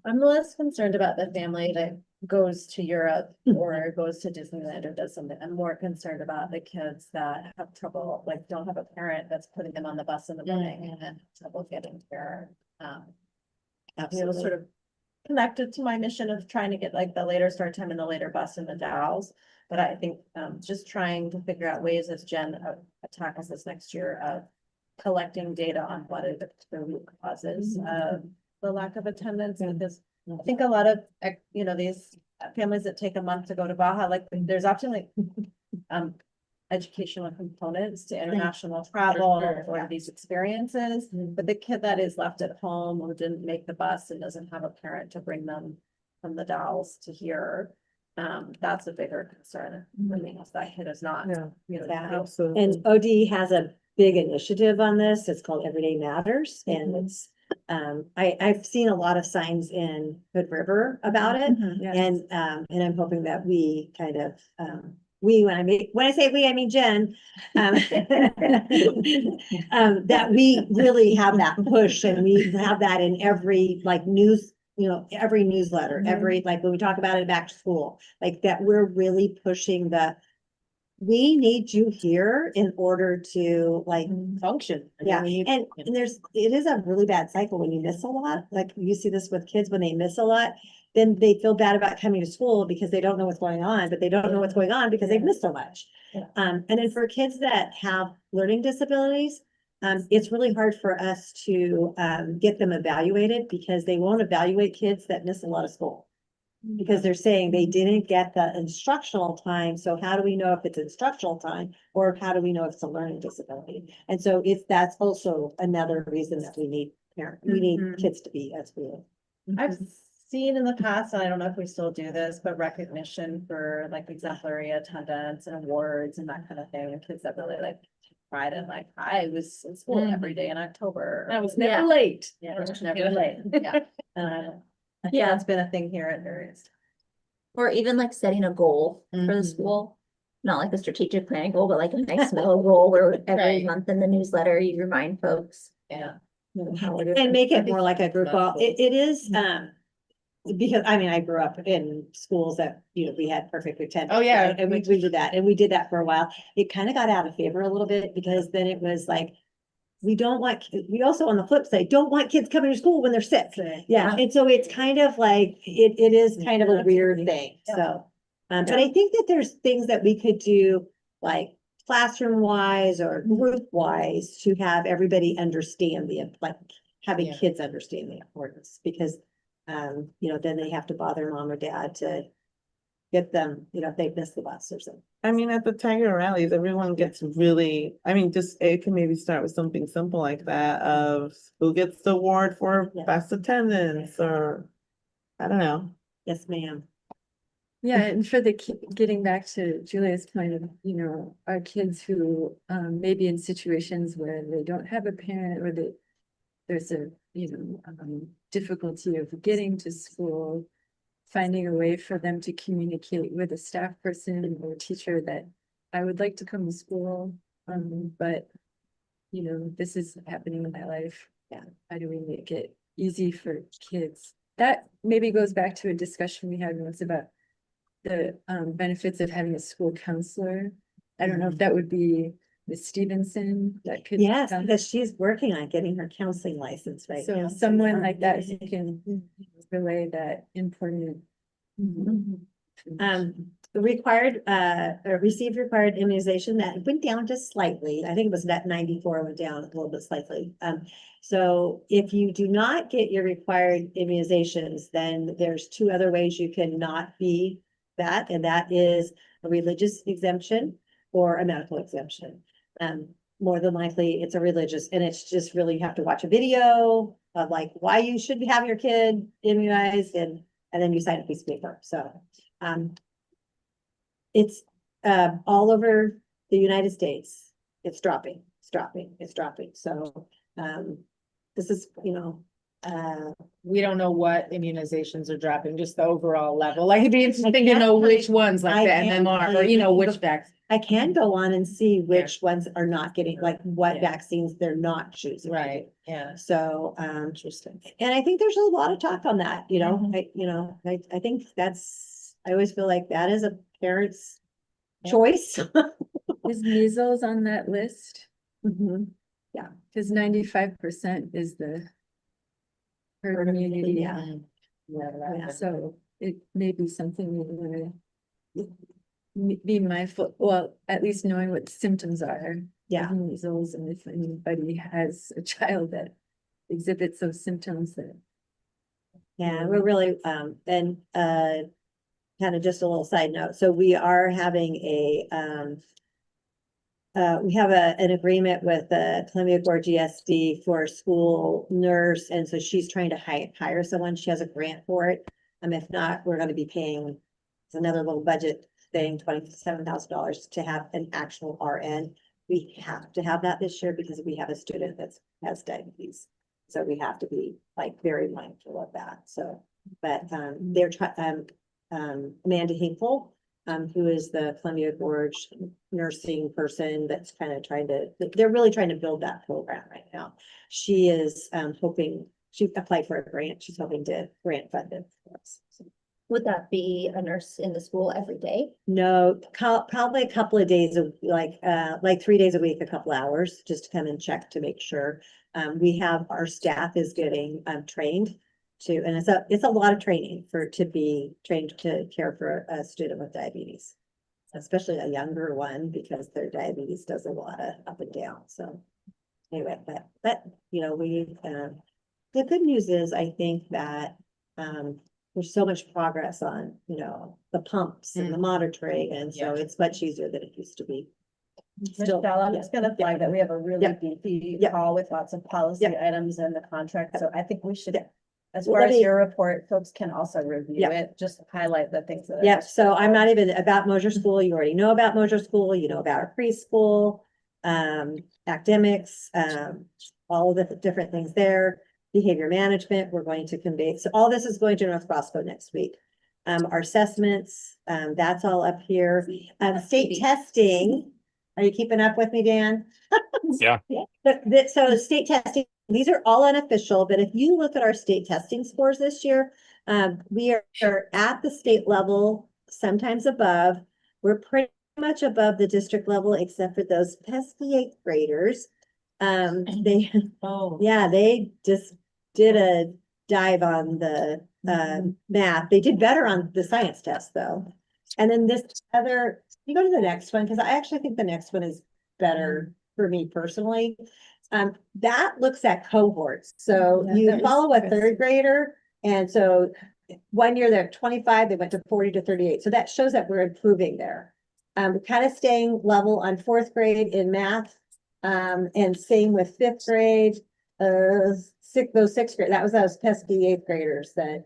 I'm less concerned about the family that goes to Europe or goes to Disneyland or does something. I'm more concerned about the kids that have trouble, like don't have a parent that's putting them on the bus in the morning and have trouble getting there. You know, sort of connected to my mission of trying to get like the later start time and the later bus in the Dalles. But I think just trying to figure out ways, as Jen tackles this next year, of collecting data on what are the root causes of the lack of attendance, because I think a lot of, you know, these families that take a month to go to Baja, like there's often like educational components to international travel or these experiences, but the kid that is left at home or didn't make the bus and doesn't have a parent to bring them from the Dalles to here, that's a bigger concern for me, is that kid is not, you know,
Absolutely.
And OD has a big initiative on this, it's called Everyday Matters, and it's, I've seen a lot of signs in Hood River about it, and I'm hoping that we kind of, when I say we, I mean Jen, that we really have that push, and we have that in every like news, you know, every newsletter, every, like when we talk about it back to school, like that we're really pushing we need you here in order to like
Function. I mean,
Yeah,
we need-
and it is a really bad cycle when you miss a lot, like you see this with kids when they miss a lot. Then they feel bad about coming to school because they don't know what's going on, but they don't know what's going on because they've missed so much.
Yeah.
And then for kids that have learning disabilities, it's really hard for us to, get them evaluated because they won't evaluate kids that miss a lot of school. Because they're saying they didn't get the instructional time, so how do we know if it's instructional time, or how do we know if it's a learning disability? And so that's also another reason that we need we need
Mhm.
kids to be at school.
I've seen in the past, and I don't know if we still do this, but recognition for like exemplary attendance and awards and that kind of thing, and kids that really like take pride in like, I was in school every day in October.
I was
Yeah.
never late.
Yeah, I was never late, yeah. I think
Yeah.
that's been a thing here at various.
Or even like setting a goal for the
Mhm.
school. Not like a strategic planning goal, but like a nice little goal where every
Right.
month in the newsletter, you remind folks.
Yeah.
How it is.
And make it more like a group,
That's
it is, because I mean, I grew up in schools that, we had perfect attendance.
Oh, yeah.
right? And we did that, and we did that for a while. It kind of got out of favor a little bit because then it was like, we also on the flip side, don't want kids coming to school when they're sick. Yeah, and so it's kind of like, it is kind of a weird thing, so. But I think that there's things that we could do, like classroom wise or group wise, to have everybody understand like, having
Yeah.
kids understand the importance, because, then they have to bother mom or dad to get them, if they've missed the bus or something.
I mean, at the Tiger rallies, everyone gets really, I mean, just, it can maybe start with something simple like that of who gets the award for
Yeah.
best attendance, or, I don't know.
Yes, ma'am.
Yeah, and for the getting back to Julia's point of, our kids who maybe in situations where they don't have a parent, or there's a, difficulty of getting to school, finding a way for them to communicate with a staff person or teacher that I would like to come to school, but this is happening in my life.
Yeah.
How do we make it easy for kids? That maybe goes back to a discussion we had once about the benefits of having a school counselor. I don't know if that would be Miss Stevenson that could.
Yes,
come.
because she's working on getting her counseling license right
So
now.
someone like that who can relay that important.
Required, received required immunization, that went down just slightly. I think it was that 94 went down a little bit slightly. So if you do not get your required immunizations, then there's two other ways you cannot be that, and that is a religious exemption or a medical exemption. More than likely, it's a religious, and it's just really, you have to watch a video of like why you should have your kid immunized, and then you sign a piece of paper. So, it's all over the United States. It's dropping, it's dropping, it's dropping. So, this is,
We don't know what immunizations are dropping, just the overall level. Like, it'd be interesting to know which ones, like
I
the
can't
MMR,
tell
or
you.
which vaccine.
I can go on and see which ones are not getting, like what
Yeah.
vaccines they're not choosing. to
Right,
do.
yeah.
So,
Interesting.
and I think there's a lot of talk on that,
Mhm.
I think I always feel like that is a parent's choice.
Is measles on that list?
Mhm.
Cause 95% is the herd immunity.
Yeah.
Yeah.
So it may be something we wanna be mindful, well, at least knowing what symptoms are.
Yeah.
of Measles, and if anybody has a child that exhibits those symptoms that.
Yeah, we're really, and, kind of just a little side note. So we are having we have an agreement with Columbia Gorge GSD for a school nurse. And so she's trying to hire someone. She has a grant for it. If not, we're going to be paying, it's another little budget thing, $27,000 to have an actual RN. We have to have that this year because we have a student that has diabetes. So we have to be like very mindful of that. So, but they're trying, Amanda Hinkle, who is the Columbia Gorge nursing person that's kind of they're really trying to build that program right now. She is hoping, she applied for a grant, she's hoping to grant fund it for us. So
Would that be a nurse in the school every day?
No, probably a couple of days of like 3 days a week, a couple hours, just to come and check to make sure. We have, our staff is getting trained to, and it's a lot of training to be trained to care for a student with diabetes. Especially a younger one, because their diabetes does a lot of up and down, so. Anyway, but, the good news is, I think that, there's so much progress on, the pumps and the monitoring, and so it's much easier than it used to be. Still,
Michelle, I'm
yeah.
just gonna flag that we have a really
Yeah.
beefy
Yeah.
call with lots of policy
Yeah.
items in the contract, so I think we should.
Yeah.
As
Well,
far
let
as
me-
your report, folks can also review
Yeah.
it, just highlight the things that.
Yeah, so I'm not even about Mosier School. You already know about Mosier School, you know about our preschool, academics, all of the different things there. Behavior management, we're going to convey, so all this is going to North Roscoe next week. Our assessments, that's all up here. State testing, are you keeping up with me, Dan?
Yeah.
So state testing, these are all unofficial, but if you look at our state testing scores this year, we are at the state level, sometimes above. We're pretty much above the district level, except for those pesky eighth graders. They, yeah, they just did a dive on the math. They did better on the science test, though. And then this other, you go to the next one, because I actually think the next one is better for me personally. That looks at cohorts. So
Yeah,
you
that was
follow a
interesting.
third grader, and so one year they're 25, they went to 40 to 38. So that shows that we're improving there. Kind of staying level on fourth grade in math. And same with fifth grade, those sixth grade, that was those pesky eighth graders that,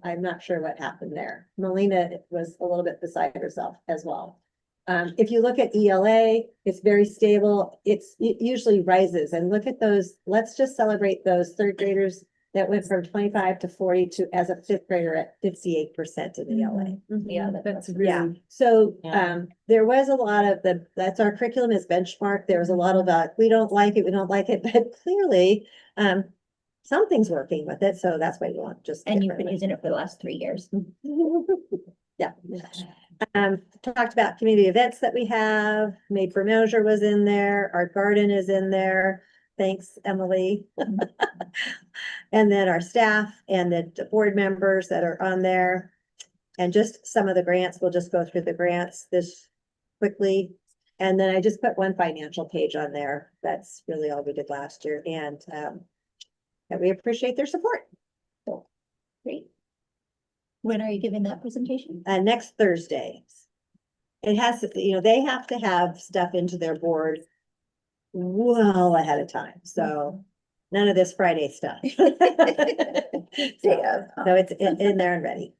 I'm not sure what happened there. Melina was a little bit beside herself as well. If you look at ELA, it's very stable. It usually rises, and look at those. Let's just celebrate those third graders that went from 25 to 40 to, as a fifth grader, at 58% in ELA.
Yeah,
That's
Yeah,
really,
so,
Yeah.
there was a lot of that's our curriculum is benchmark. There was a lot of, we don't like it, but clearly, something's working with it, so that's why we want just.
And you've been using it for the last 3 years.
Yeah. Talked about community events that we have. Made for Measure was in there. Our garden is in there. Thanks, Emily. And then our staff and the board members that are on there. And just some of the grants, we'll just go through the grants this quickly. And then I just put one financial page on there. That's really all we did last year, and that we appreciate their support.
Great. When are you giving that presentation?
Next Thursday. It has to, they have to have stuff into their board well ahead of time, so none of this Friday stuff. So it's in there and ready.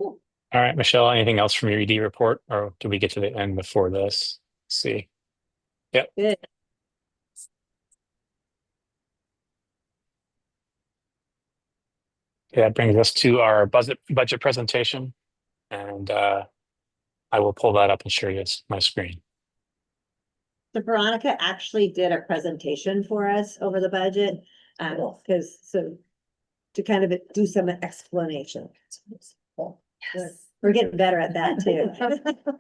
All right, Michelle, anything else from your ED report, or do we get to the end before this? Let's see. Yep.
Good.
Okay, that brings us to our budget presentation, and I will pull that up and share you my screen.
So Veronica actually did a presentation for us over the budget, to kind of do some explanation. We're getting better at that too.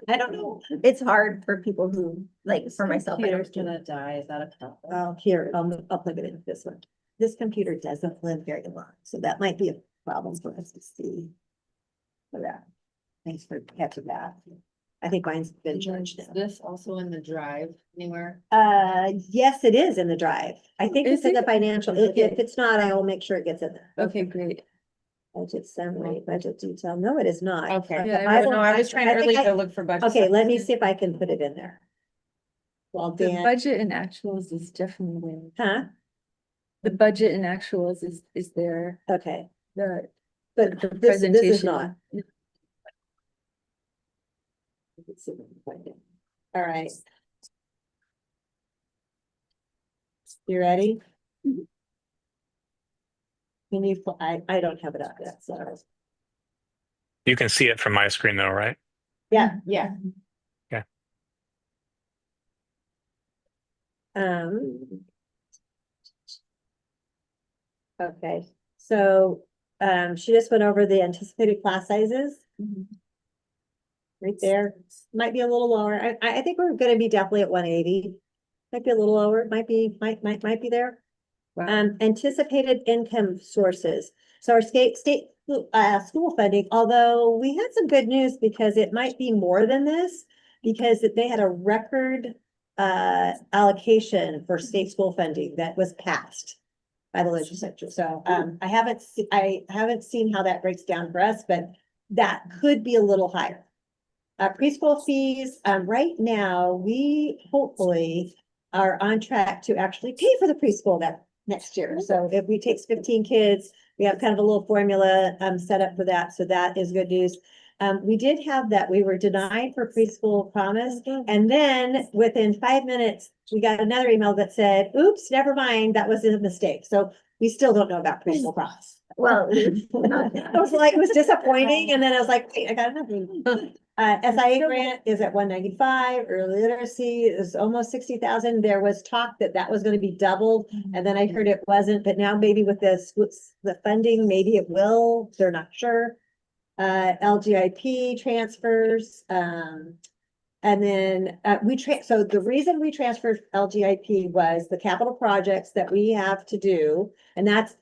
I don't know.
It's hard for people who, like, for myself, I
Computer's
don't.
gonna die, is that a problem?
Oh, here, I'll plug it in this one. This computer doesn't live very long, so that might be a problem for us to see. For that. Thanks for catching that. I think mine's been charged
Is
now.
this also in the drive anywhere?
Yes, it is in the drive. I think it's
Is
in the
it?
financial. If it's not, I will make sure it gets in there.
okay, great.
Budget summary, budget detail. No, it is not.
Okay.
Yeah,
I
No,
will-
I was trying
I think
early
I-
to look for budget.
Okay, let me see if I can put it in there. Well,
The
Dan,
budget and actuals is definitely,
huh?
the budget and actuals is there,
Okay,
the
but
the
this is
presentation.
not. Let's see if I can find it. All right. You ready?
Mhm.
Can you, I don't have it up yet, so,
You can see it from my screen though, right?
yeah.
Yeah.
Um. Okay, So, she just went over the anticipated class sizes. Right there, might be a little lower. I think we're gonna be definitely at 180. Might be a little lower, might be there. Anticipated income sources. So our state school funding, although we had some good news because it might be more than this, because they had a record allocation for state school funding that was passed by the legislature. So I haven't seen how that breaks down for us, but that could be a little higher. Preschool fees, right now, we hopefully are on track to actually pay for the preschool that next year. So if we take 15 kids, we have kind of a little formula set up for that. So that is good news. We did have that. We were denied for preschool promise. And then within 5 minutes, we got another email that said, oops, never mind, that was a mistake. So we still don't know about preschool promise.
Well,
It was disappointing. And then I was like, wait, I got nothing. SIA grant is at 195. Early literacy is almost 60,000. There was talk that was going to be doubled, and then I heard it wasn't. But now maybe with the funding, maybe it will. They're not sure. LGIP transfers, and then so the reason we transferred LGIP was the capital projects that we have to do, and that's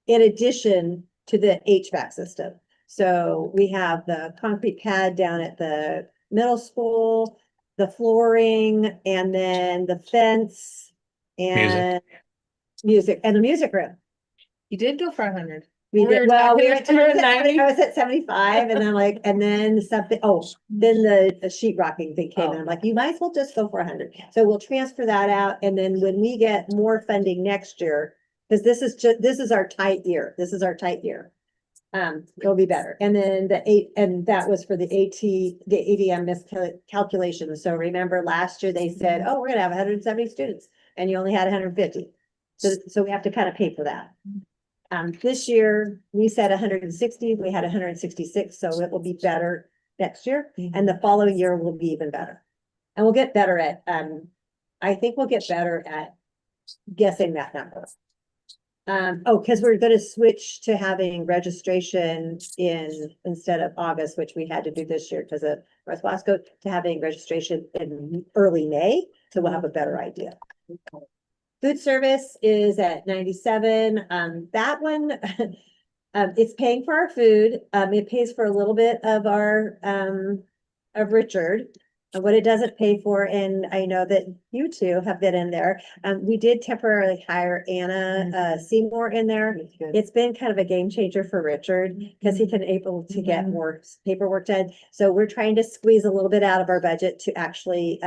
in addition to the HVAC system. So we have the concrete pad down at the middle school, the flooring, and then the fence and music and the music room.
You did go for 100.
We
We
did,
were
well,
talking
we were
about 290.
I was at 75 and then and then something, then the sheetrocking thing came in. I'm like, you might as well just go for 100. So we'll transfer that out. And then when we get more funding next year, because this is our tight year. This is our tight year. It'll be better. And then that was for the ADM miscalculation. So remember last year they said, oh, we're gonna have 170 students and you only had 150. So we have to kind of pay for that. This year we said 160, we had 166, so it will be better next year. And the following year will be even better. And we'll get better at, I think we'll get better at guessing that number. Because we're going to switch to having registration instead of August, which we had to do this year because of North Wasco, to having registration in early May. So we'll have a better idea. Food service is at 97. That one, it's paying for our food. It pays for a little bit of of Richard. What it doesn't pay for, and I know that you two have been in there. We did temporarily hire Anna Seymour in there. It's been kind of a game changer for Richard because he can able to get more paperwork done. So we're trying to squeeze a little bit out of our budget to actually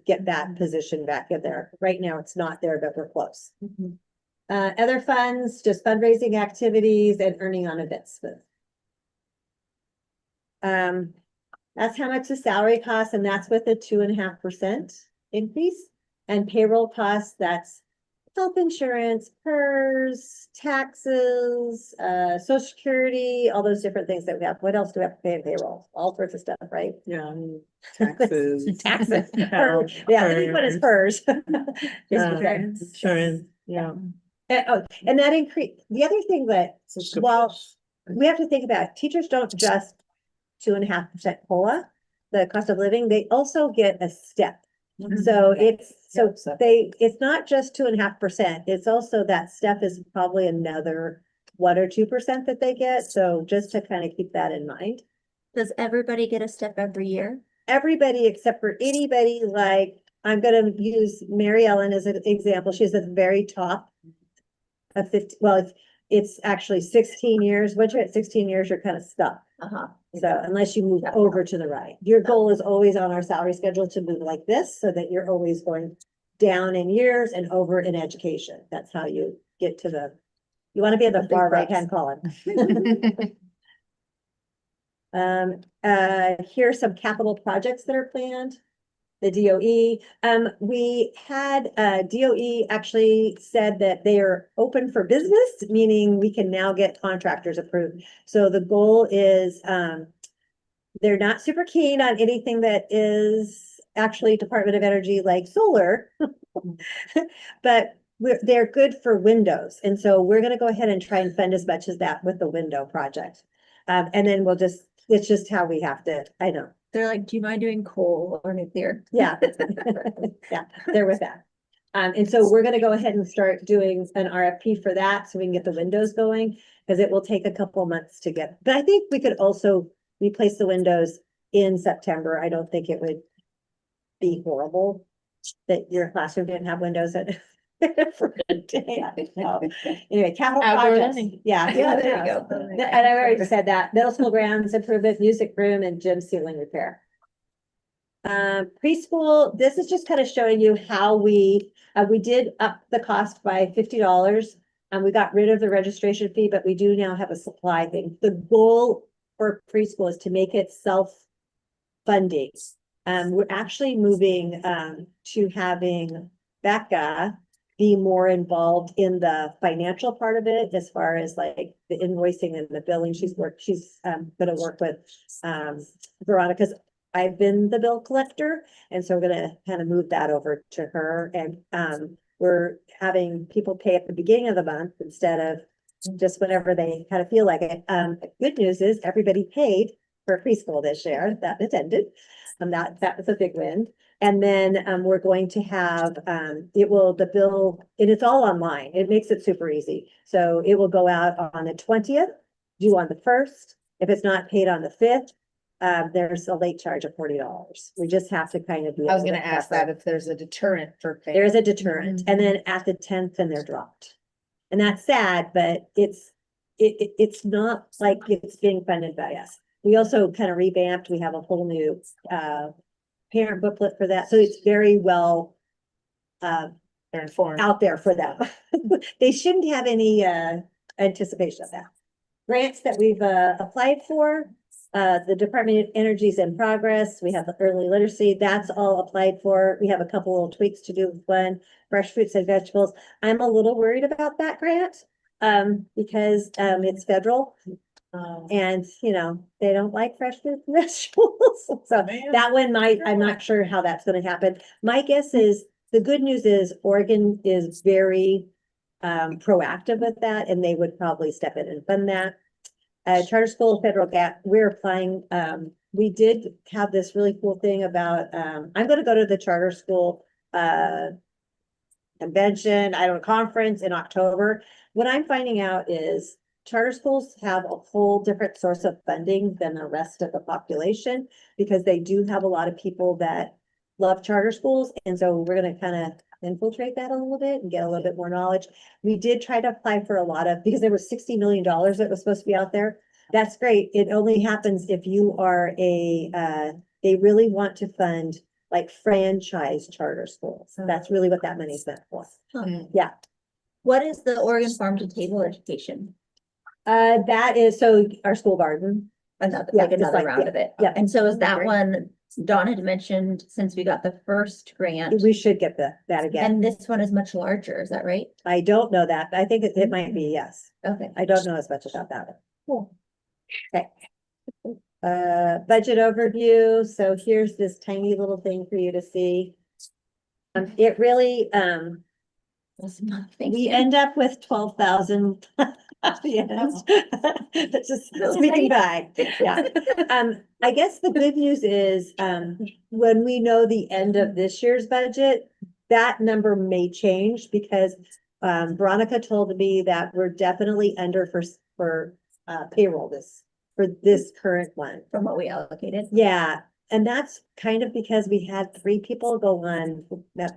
get that position back in there. Right now, it's not there, but we're close. Other funds, just fundraising activities and earning on events. That's how much the salary costs, and that's with a 2.5% increase. And payroll costs, that's health insurance, PERS, taxes, social security, all those different things that we have. What else do we have to pay in payroll? All sorts of stuff, right?
Yeah, taxes.
Taxes.
health,
Yeah, I think what is PERS.
Insurance, yeah.
And that increase, the other thing that, well, we have to think about, teachers don't just 2.5% COLA, the cost of living, they also get a step. So it's not just 2.5%, it's also that step is probably another 1 or 2% that they get. So just to kind of keep that in mind.
Does everybody get a step every year?
Everybody except for anybody, like, I'm gonna use Mary Ellen as an example. She's at the very top of 50, well, it's actually 16 years. Once you're at 16 years, you're kind of stuck. So unless you move over to the right, your goal is always on our salary schedule to move like this so that you're always going down in years and over in education. That's how you get to you want to be in the far right-hand column. Here are some capital projects that are planned. The DOE, we had, DOE actually said that they are open for business, meaning we can now get contractors approved. So the goal is, they're not super keen on anything that is actually Department of Energy like solar, but they're good for windows. And so we're gonna go ahead and try and fund as much as that with the window project. And then it's just how we have to, I know,
They're like, do you mind doing coal or nuclear?
yeah. Yeah, they're with that. And so we're gonna go ahead and start doing an RFP for that, so we can get the windows going, because it will take a couple months to get, but I think we could also replace the windows in September. I don't think it would be horrible that your classroom didn't have windows at for a day. No. Anyway, capital
Outdoor
projects,
learning.
yeah.
Yeah, there you go.
And I already said that, middle school grounds improvement, music room and gym ceiling repair. Preschool, this is just kind of showing you how we did up the cost by $50. And we got rid of the registration fee, but we do now have a supply thing. The goal for preschool is to make it self-funding. We're actually moving to having Becca be more involved in the financial part of it, as far as like the invoicing and the billing. She's gonna work with Veronica's. I've been the bill collector, and so we're gonna kind of move that over to her. And we're having people pay at the beginning of the month instead of just whenever they kind of feel like it. Good news is everybody paid for preschool this year that attended. That was a big win. And then we're going to have the bill, and it's all online. It makes it super easy. So it will go out on the 20th, due on the 1st. If it's not paid on the 5th, there's a late charge of $40. We just have to kind of be.
I was gonna ask that if there's a deterrent for.
There is a deterrent, and then at the 10th, then they're dropped. And that's sad, but it's not like it's being funded by us. We also kind of revamped. We have a whole new parent booklet for that. So it's very well
They're informed.
out there for them. They shouldn't have any anticipation of that. Grants that we've applied for, the Department of Energy is in progress. We have the early literacy, that's all applied for. We have a couple little tweaks to do with one, fresh fruits and vegetables. I'm a little worried about that grant because it's federal. And they don't like fresh fruits and vegetables. So that one I'm not sure how that's gonna happen. My guess is, the good news is Oregon is very proactive with that, and they would probably step in and fund that. Charter school, federal gap, we're applying, we did have this really cool thing about, I'm gonna go to the charter school convention, conference in October. What I'm finding out is charter schools have a whole different source of funding than the rest of the population, because they do have a lot of people that love charter schools. And so we're gonna kind of infiltrate that a little bit and get a little bit more knowledge. We did try to apply for a lot of, because there was $60 million that was supposed to be out there. That's great. It only happens if you are they really want to fund like franchise charter schools. That's really what that money's meant for. Yeah.
What is the Oregon Farm to Table education?
That is, so our school garden.
Another,
Yeah,
like
just
another
like-
round
yeah,
of it.
yeah.
And so is that
Great.
one, Dawn had mentioned, since we got the first grant,
We should get that again.
and this one is much larger, is that right?
I don't know that. I think it might be, yes.
Okay.
I don't know as much about that one.
Cool.
Okay. Budget overview. So here's this tiny little thing for you to see. It really,
Thank
we
you.
end up with 12,000 at the end. That's just squeaking by. Yeah. I guess the good news is, when we know the end of this year's budget, that number may change, because Veronica told me that we're definitely under for payroll for this current one.
From what we allocated.
Yeah, and that's kind of because we had 3 people go on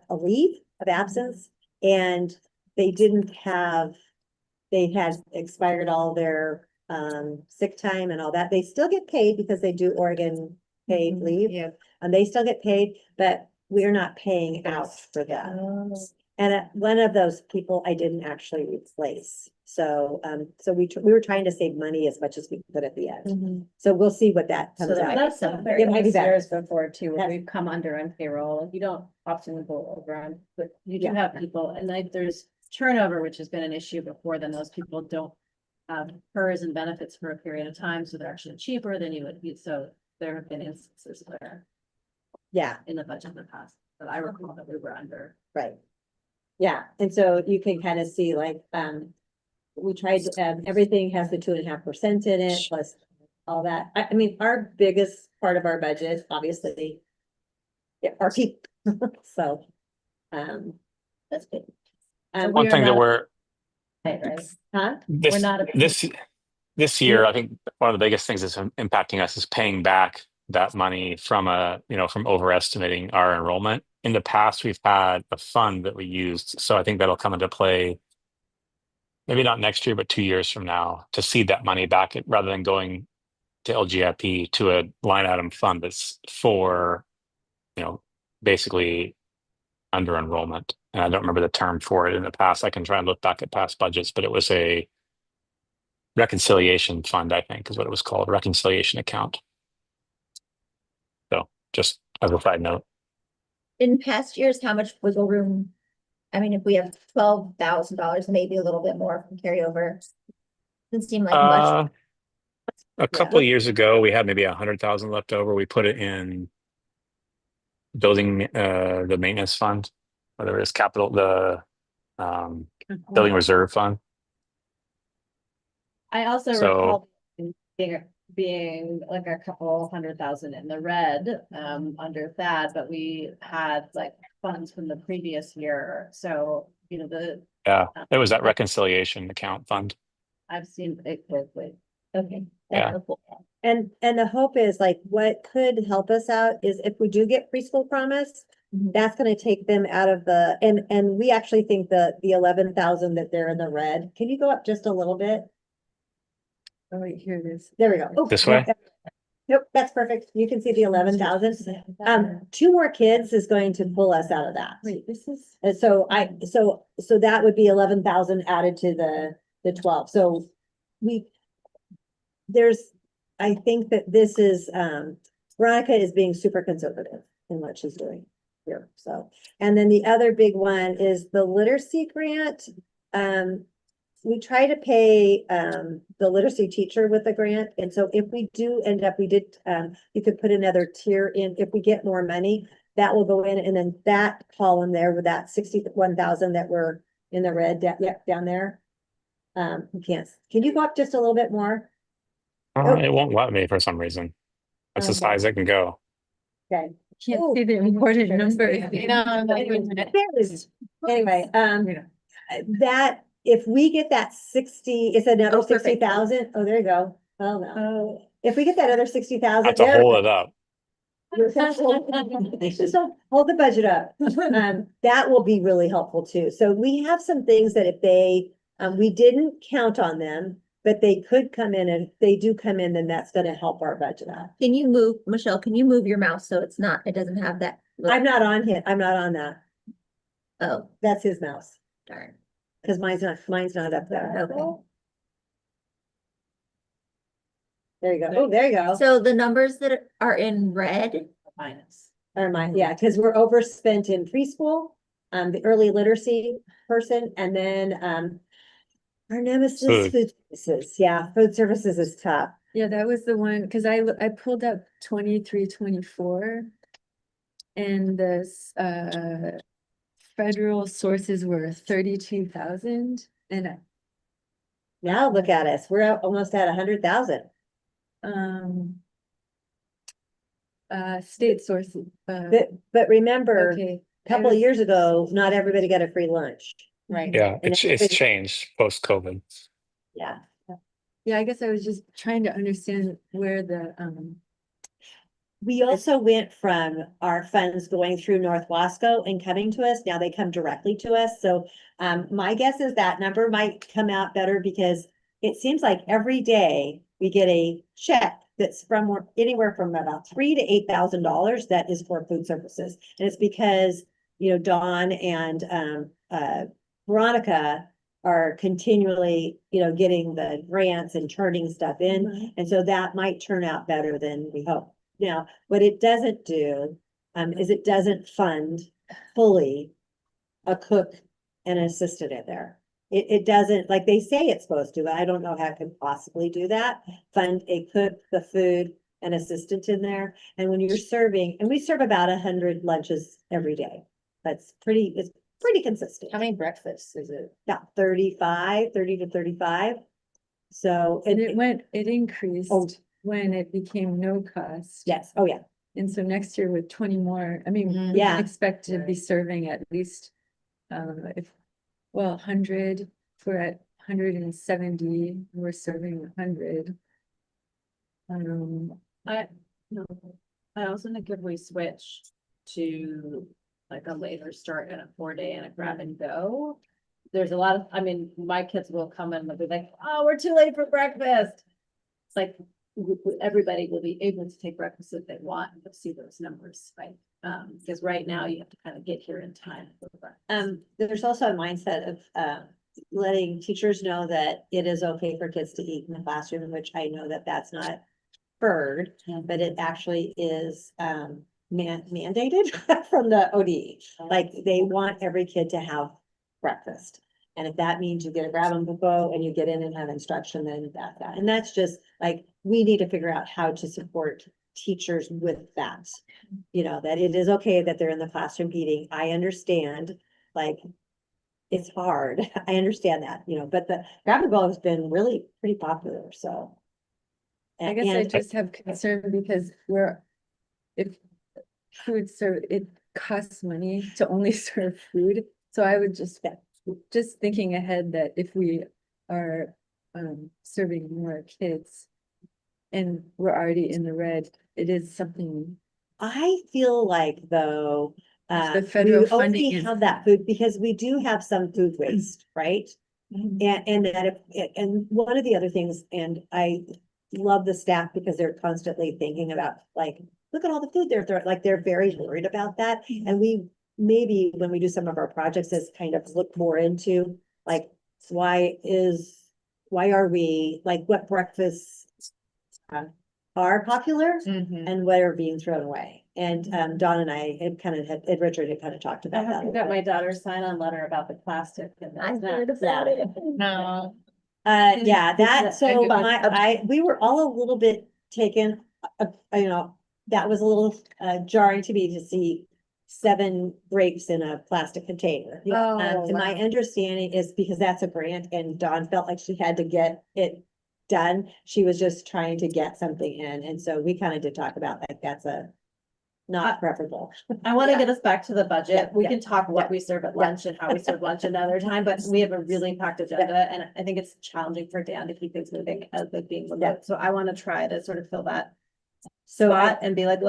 a leave of absence, and they had expired all their sick time and all that. They still get paid because they do Oregon paid leave.
Yeah.
And they still get paid, but we're not paying out for that. And one of those people I didn't actually replace. So, we were trying to save money as much as we could at the end. So we'll see what that
So
comes
there
out.
might be some very.
It might be better.
Years before too, when
Yes.
we've come under on payroll, you don't often go over on, but you do
Yeah.
have people, and like there's turnover, which has been an issue before, then those people don't have PERS and benefits for a period of time, so they're actually cheaper than you would be, so there have been instances where
Yeah,
in the budget in the past, that I recall that we were under.
right. Yeah, and so you can kind of see like, we tried, everything has the 2.5% in it, plus all that. I mean, our biggest part of our budget, obviously, yeah, our people, so,
That's good.
One thing that we're
Right.
huh?
this
not a-
this year, I think one of the biggest things that's impacting us is paying back that money from from overestimating our enrollment. In the past, we've had a fund that we used, so I think that'll come into play. Maybe not next year, but 2 years from now, to seed that money back rather than going to LGIP to a line item fund that's for, basically under enrollment. And I don't remember the term for it in the past. I can try and look back at past budgets, but it was a reconciliation fund, I think is what it was called, reconciliation account. So just as a side note.
In past years, how much wiggle room? I mean, if we have $12,000, maybe a little bit more from carryover. Doesn't seem like much.
A couple of years ago, we had maybe 100,000 left over. We put it in building the maintenance fund, whether it's capital, the building reserve fund.
I also
So-
recall being like a couple 100,000 in the red, under that, but we had like funds from the previous year. So,
Yeah, it was that reconciliation account fund.
I've seen it quickly.
Okay.
Yeah.
And the hope is like, what could help us out is if we do get preschool promise, that's gonna take them out of the, and we actually think the 11,000 that they're in the red. Can you go up just a little bit?
Oh, wait, here it is.
There we go. Oh,
This way?
Nope, that's perfect. You can see the 11,000. 2 more kids is going to pull us out of that.
Wait, this is,
And so so that would be 11,000 added to the 12. So I think that this is, Veronica is being super conservative in what she's doing here, so. And then the other big one is the literacy grant. We try to pay, the literacy teacher with a grant, and so if we do end up, you could put another tier in, if we get more money, that will go in, and then that column there with that 61,000 that were in the red, down there. Can you go up just a little bit more?
It won't let me for some reason. That's as high as I can go.
Okay.
can't see the important number.
Anyway, that, if we get that 60, it's another
Oh, perfect.
60,000. Oh, there you go. Oh, no. If we get that other 60,000.
I have to hold it up.
Just hold the budget up. That will be really helpful too. So we have some things that if they, we didn't count on them, but they could come in, and if they do come in, then that's gonna help our budget out.
Can you move, Michelle, can you move your mouse so it doesn't have that?
I'm not on that.
Oh,
That's his mouse,
darn.
because mine's not up there.
Okay.
There you go. Oh, there you go.
So the numbers that are in red,
Minus.
Or mine, yeah, because we're overspent in preschool, the early literacy person, and then, our nemesis,
Food.
food services. Yeah, food services is tough.
Yeah, that was the one, because I pulled up 23, 24. And the federal sources were 32,000, and
Now look at us. We're almost at 100,000.
state sources.
But remember,
Okay.
a couple of years ago, not everybody got a free lunch.
Right.
Yeah,
And
it's
everybody-
changed post-COVID.
Yeah.
Yeah, I guess I was just trying to understand where
We also went from our funds going through North Wasco and coming to us. Now they come directly to us. So my guess is that number might come out better because it seems like every day we get a check that's from anywhere from about $3,000 to $8,000 that is for food services. And it's because, Dawn and Veronica are continually, getting the grants and turning stuff in. And so that might turn out better than we hope. Now, what it doesn't do, is it doesn't fund fully a cook and an assistant in there. It doesn't, like they say it's supposed to, but I don't know how it could possibly do that. Fund a cook, the food, and assistant in there. And when you're serving, and we serve about 100 lunches every day. It's pretty consistent.
How many breakfasts is it?
About 30 to 35. So
And
it,
it increased when it became no cost.
yes, oh yeah,
And so next year with 20 more, I mean, we
Yeah.
can expect to be serving at least, if, well, 100, if we're at 170, we're serving 100.
I also think if we switch to like a later start and a 4-day and a grab and go. There's a lot of, I mean, my kids will come in and be like, oh, we're too late for breakfast. It's like, everybody will be able to take breakfast if they want, and see those numbers, right? Because right now you have to kind of get here in time for breakfast.
there's also a mindset of, letting teachers know that it is okay for kids to eat in the classroom, which I know that that's not preferred, but it actually is, mandated from the ODE. Like, they want every kid to have breakfast. And if that means you get a grab and go and you get in and have instruction, then that's that. And that's just like, we need to figure out how to support teachers with that. You know, that it is okay that they're in the classroom eating. I understand, like, it's hard. I understand that, you know, but the grab and go has been really pretty popular, so.
I guess I
And-
just have concern because if food serve, it costs money to only serve food. So I would just thinking ahead that if we are serving more kids and we're already in the red, it is something.
I feel like though,
The
we
federal
only
funding is-
have that food because we do have some food waste, right? And that and one of the other things, and I love the staff because they're constantly thinking about, like, look at all the food they're throwing, like, they're very worried about that. And we, maybe when we do some of our projects, is kind of look more into, like, why are we, like, what breakfasts are popular and what are being thrown away. And Dawn and I had Richard had kind of talked
I
about that.
haven't got my daughter's sign-on letter about the plastic and
I
that's
heard
not.
about it.
No.
Yeah, that,
Is
so
that-
we were all a little bit taken, you know, that was a little jarring to me to see 7 grapes in a plastic container.
Oh,
And my
wow.
understanding is because that's a grant and Dawn felt like she had to get it done. She was just trying to get something in. And so we kind of did talk about like, that's not preferable.
I want to get us back to the budget.
Yeah,
We
yeah,
can talk what
yeah,
we serve at lunch and how we serve lunch another time, but we have a really packed agenda and I think it's challenging for Dan to keep things moving as like being remote. So I want to try to sort of fill that
So
spot and be like,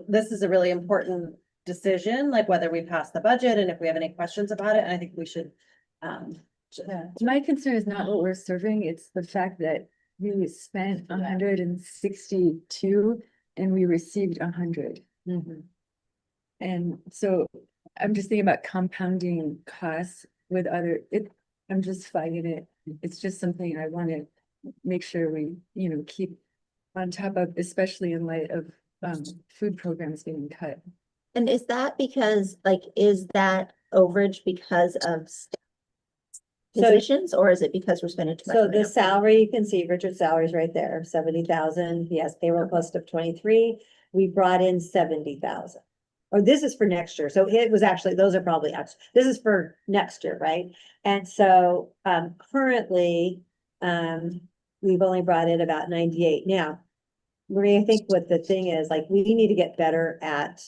this is a really important decision, like whether we pass the budget and if we have any questions about it. And I think we should,
My concern is not what we're serving, it's the fact that we spent 162 and we received 100. And so I'm just thinking about compounding costs with I'm just fighting it. It's just something I want to make sure we, keep on top of, especially in light of food programs being cut.
And is that because, like, is that overage because of positions, or is it because we're spending too much?
So
money
the
on food?
salary, you can see Richard's salary is right there, 70,000. He has payroll cost of 23. We brought in 70,000. Or this is for next year. So it was actually, those are probably, this is for next year, right? And so currently, we've only brought in about 98. Now, Maria, I think what the thing is, like, we need to get better at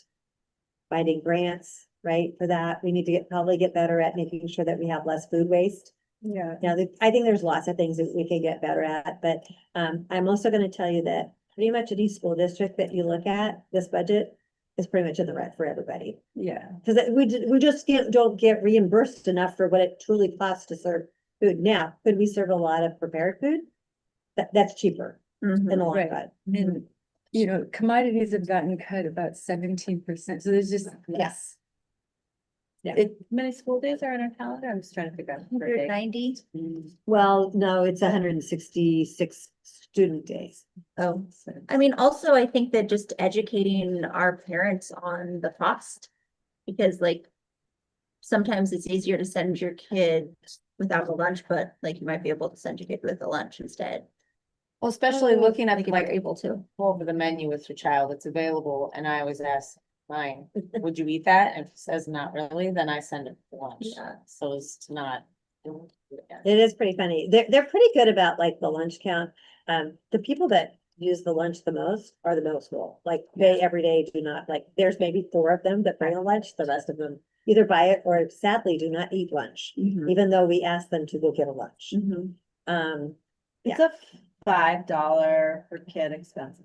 finding grants, right? For that, we need to probably get better at making sure that we have less food waste.
Yeah.
Now, I think there's lots of things that we can get better at, but I'm also gonna tell you that pretty much any school district that you look at, this budget is pretty much in the red for everybody.
Yeah.
Cause we just don't get reimbursed enough for what it truly costs to serve food. Now, could we serve a lot of prepared food? That's cheaper in the long
Right.
run.
And, commodities have gotten cut about 17%. So there's just less.
Yeah.
how many school days are in our calendar? I'm just trying to figure out. per day.
190?
Well, no, it's 166 student days.
Oh, I mean, also, I think that just educating our parents on the cost. Because like, sometimes it's easier to send your kid without a lunch, but like you might be able to send your kid with a lunch instead.
Well, especially looking at
Like if
like
you're able to.
over the menu with your child, it's available, and I always ask mine, would you eat that? If it says not really, then I send it.
lunch,
Yeah.
so as to not.
It is pretty funny. They're pretty good about like the lunch count. The people that use the lunch the most are the middle school. Like they every day do not like, there's maybe 4 of them that bring a lunch. The rest of them either buy it or sadly do not eat lunch, even though we ask them to go get a lunch.
It's a $5 per kid expense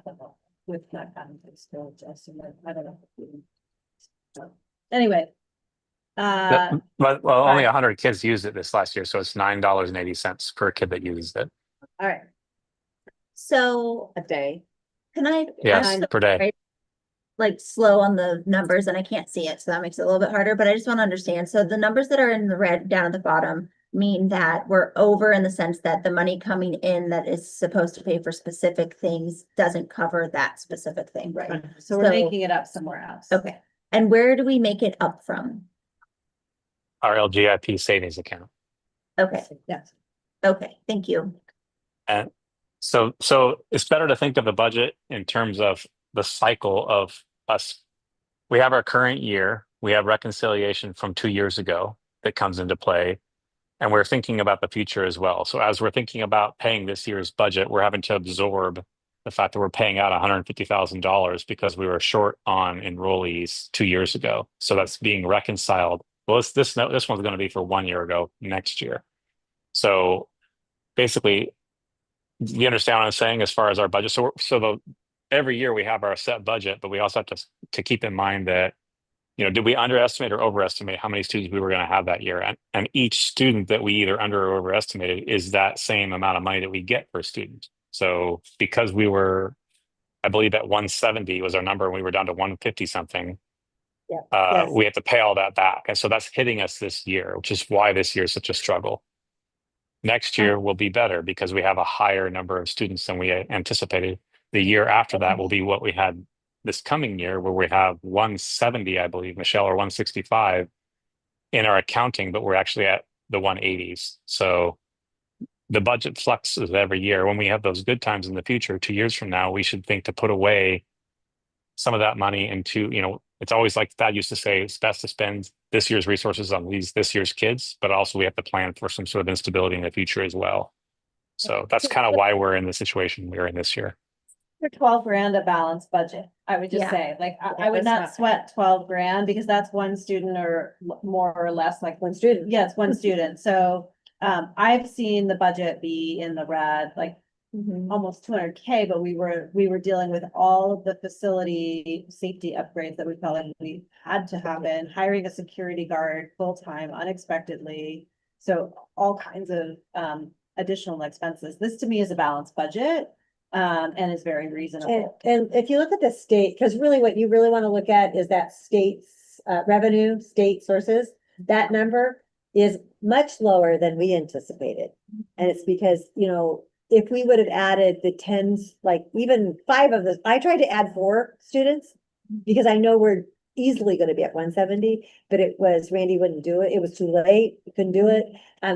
with that kind of still adjusting it. I don't know. Anyway.
Well, only
fine.
100 kids used it this last year, so it's $9.80 per kid that uses it.
All right,
So
a day.
can I?
Yes,
I'm
per day.
right, like slow on the numbers and I can't see it, so that makes it a little bit harder, but I just want to understand. So the numbers that are in the red down at the bottom mean that we're over in the sense that the money coming in that is supposed to pay for specific things doesn't cover that specific thing, right?
So we're
So-
making it up somewhere else.
Okay. And where do we make it up from?
Our LGIP savings account.
Okay,
Yes.
okay, thank you.
And so it's better to think of the budget in terms of the cycle of us. We have our current year, we have reconciliation from 2 years ago that comes into play, and we're thinking about the future as well. So as we're thinking about paying this year's budget, we're having to absorb the fact that we're paying out $150,000 because we were short on enrollees 2 years ago. So that's being reconciled. Well, this one's going to be for 1 year ago next year. So basically, you understand what I'm saying as far as our budget. Every year we have our set budget, but we also have to keep in mind that, did we underestimate or overestimate how many students we were going to have that year? And each student that we either under or overestimated is that same amount of money that we get per student. So because we were, I believe at 170 was our number, and we were down to 150 something.
Yeah. Yes.
We have to pay all that back. And so that's hitting us this year, which is why this year is such a struggle. Next year will be better because we have a higher number of students than we anticipated. The year after that will be what we had this coming year, where we have 170, I believe, Michelle, or 165 in our accounting, but we're actually at the 180s. So the budget fluxes every year. When we have those good times in the future, 2 years from now, we should think to put away some of that money into, it's always like Dad used to say, it's best to spend this year's resources on this year's kids, but also we have to plan for some sort of instability in the future as well. So that's kind of why we're in the situation we're in this year.
For 12 grand a balanced budget, I would just
Yeah.
say, like, I would not sweat 12 grand because that's one student or more or less like one student. Yes, one student. So I've seen the budget be in the red, like almost 200K, but we were dealing with all of the facility safety upgrades that we felt like we had to happen, hiring a security guard full-time unexpectedly. So all kinds of additional expenses. This to me is a balanced budget. And is very reasonable.
And if you look at the state, because really what you really want to look at is that state's revenue, state sources, that number is much lower than we anticipated. And it's because, if we would have added the tens, like even 5 of the, I tried to add 4 students because I know we're easily going to be at 170, but it was, Randy wouldn't do it. It was too late. He couldn't do it.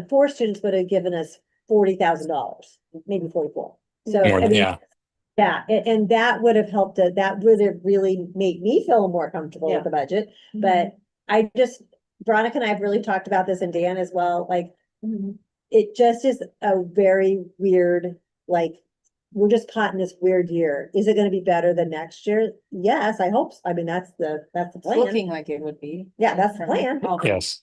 4 students would have given us $40,000, maybe 44. So,
More
I
than-
mean,
yeah.
yeah, and that would have helped, that would have really made me feel more comfortable with the budget. But I just, Veronica and I have really talked about this, and Dan as well, like, it just is a very weird, like, we're just caught in this weird year. Is it gonna be better than next year? Yes, I hope so. I mean, that's the
It's
plan.
looking like it would be.
Yeah, that's the plan.
Yes.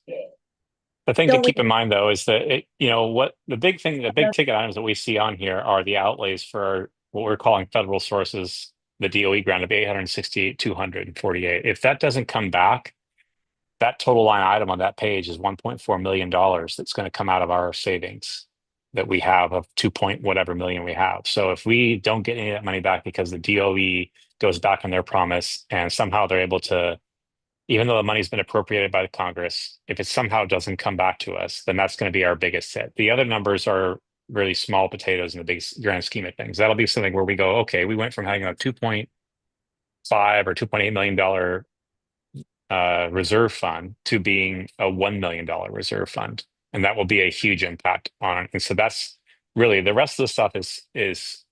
The thing to
Don't we-
keep in mind, though, is that what the big ticket items that we see on here are the outlays for what we're calling federal sources, the DOE grant of 868,248. If that doesn't come back, that total line item on that page is $1.4 million that's going to come out of our savings that we have of 2 point whatever million we have. So if we don't get any of that money back because the DOE goes back on their promise and somehow they're able to, even though the money's been appropriated by the Congress, if it somehow doesn't come back to us, then that's going to be our biggest hit. The other numbers are really small potatoes in the big grand scheme of things. That'll be something where we go, okay, we went from having a $2.5 or $2.8 million reserve fund to being a $1 million reserve fund. And that will be a huge impact on it. And so that's really the rest of the stuff it is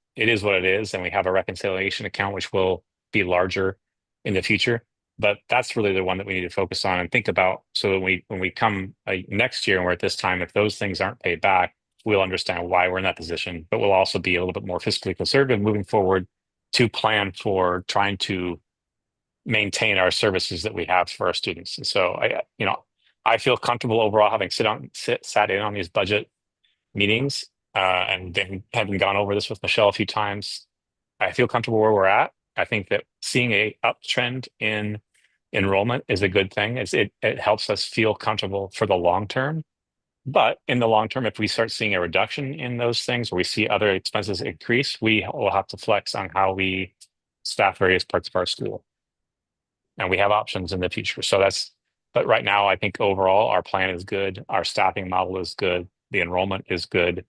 what it is. And we have a reconciliation account, which will be larger in the future. But that's really the one that we need to focus on and think about, so that when we come next year and we're at this time, if those things aren't paid back, we'll understand why we're in that position, but we'll also be a little bit more fiscally conservative moving forward to plan for trying to maintain our services that we have for our students. And so I feel comfortable overall having sat in on these budget meetings and then having gone over this with Michelle a few times. I feel comfortable where we're at. I think that seeing a uptrend in enrollment is a good thing. It helps us feel comfortable for the long term. But in the long term, if we start seeing a reduction in those things, or we see other expenses increase, we will have to flex on how we staff various parts of our school. And we have options in the future. But right now, I think overall our plan is good. Our staffing model is good. The enrollment is good.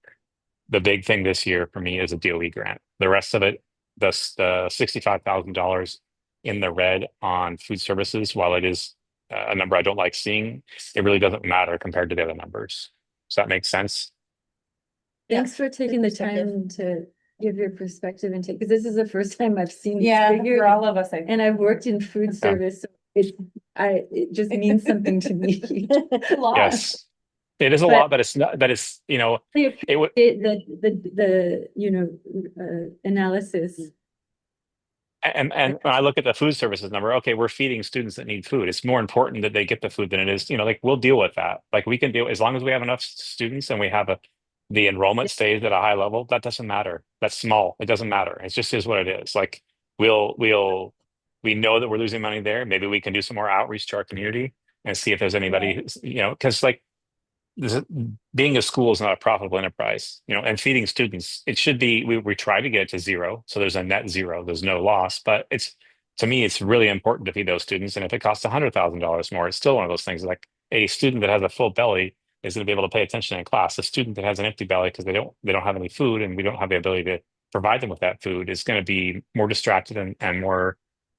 The big thing this year for me is a DOE grant. The rest of it, the $65,000 in the red on food services, while it is a number I don't like seeing, it really doesn't matter compared to the other numbers. Does that make sense?
Thanks for taking the time to give your perspective and take, because this is the first time I've seen this
Yeah,
figure,
for all of us,
and I've worked in food service. So it just means something to me.
Yes, it is a lot, but it's not. But it's it would.
The analysis.
And when I look at the food services number, okay, we're feeding students that need food. It's more important that they get the food than it is, like we'll deal with that. Like we can deal as long as we have enough students and we have the enrollment stays at a high level. That doesn't matter. That's small. It doesn't matter. It just is what it is. Like we know that we're losing money there. Maybe we can do some more outreach to our community and see if there's anybody, because being a school is not a profitable enterprise, and feeding students, it should be, we try to get it to zero. So there's a net zero, there's no loss, but to me, it's really important to feed those students. And if it costs $100,000 more, it's still one of those things. Like a student that has a full belly is going to be able to pay attention in class. A student that has an empty belly because they don't have any food and we don't have the ability to provide them with that food is going to be more distracted and more,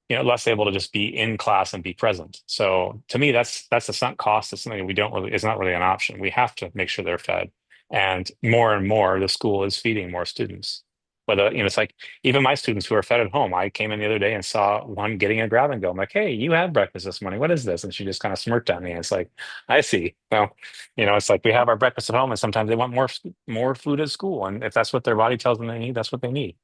less able to just be in class and be present. So to me, that's a sunk cost. It's something it's not really an option. We have to make sure they're fed. And more, the school is feeding more students. Whether, it's like even my students who are fed at home, I came in the other day and saw one getting a grab and go. I'm like, hey, you had breakfast this morning. What is this? And she just kind of smirked at me. And it's like, I see. Well, it's like we have our breakfast at home and sometimes they want more food at school. And if that's what their body tells them they need, that's what they need.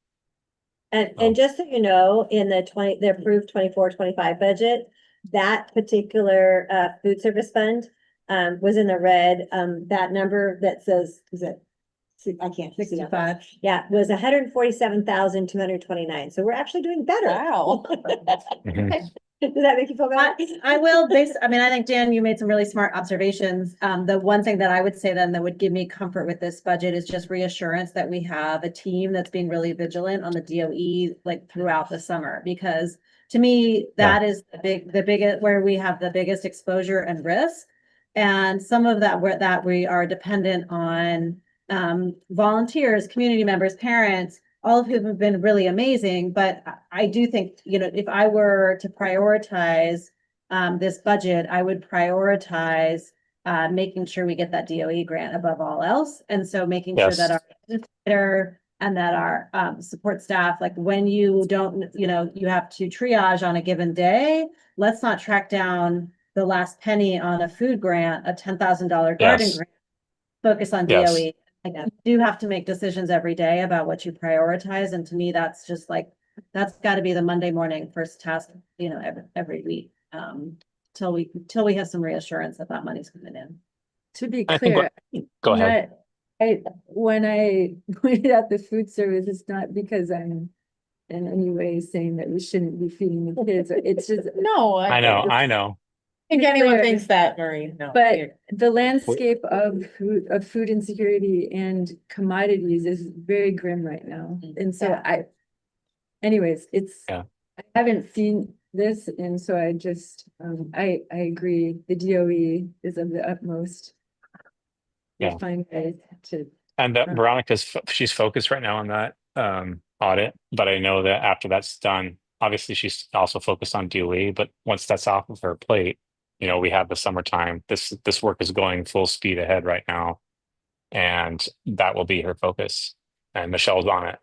And just so you know, in the approved 24-25 budget, that particular food service fund was in the red. That number that says, I can't.
65.
Yeah, was 147,229. So we're actually doing better.
Wow.
Mhm.
Does that make you feel better?
I think, Dan, you made some really smart observations. The one thing that I would say then that would give me comfort with this budget is just reassurance that we have a team that's being really vigilant on the DOE like throughout the summer, because to me, that is the biggest, where we have the biggest exposure and risk. And some of that we are dependent on volunteers, community members, parents, all of whom have been really amazing. But I do think, if I were to prioritize this budget, I would prioritize making sure we get that DOE grant above all else. And so making sure that our administrator and that our support staff, like when you don't, you have to triage on a given day, let's not track down the last penny on a food grant, a $10,000 garden grant, focus on DOE. You do have to make decisions every day about what you prioritize. And to me, that's just like, that's got to be the Monday morning first task, every week, till we have some reassurance that money's coming in.
To be clear,
go ahead.
When I pointed out the food service, it's not because I'm in any way saying that we shouldn't be feeding the kids. It's just
No,
I know.
I think anyone thinks that, Marie. No.
But the landscape of food insecurity and commodities is very grim right now. And so anyways, I haven't seen this. And so I just, I agree. The DOE is of the utmost.
Yeah.
Find ways to.
And Veronica's, she's focused right now on that audit, but I know that after that's done, obviously she's also focused on DOE, but once that's off of her plate, we have the summertime. This work is going full speed ahead right now, and that will be her focus. And Michelle's on it.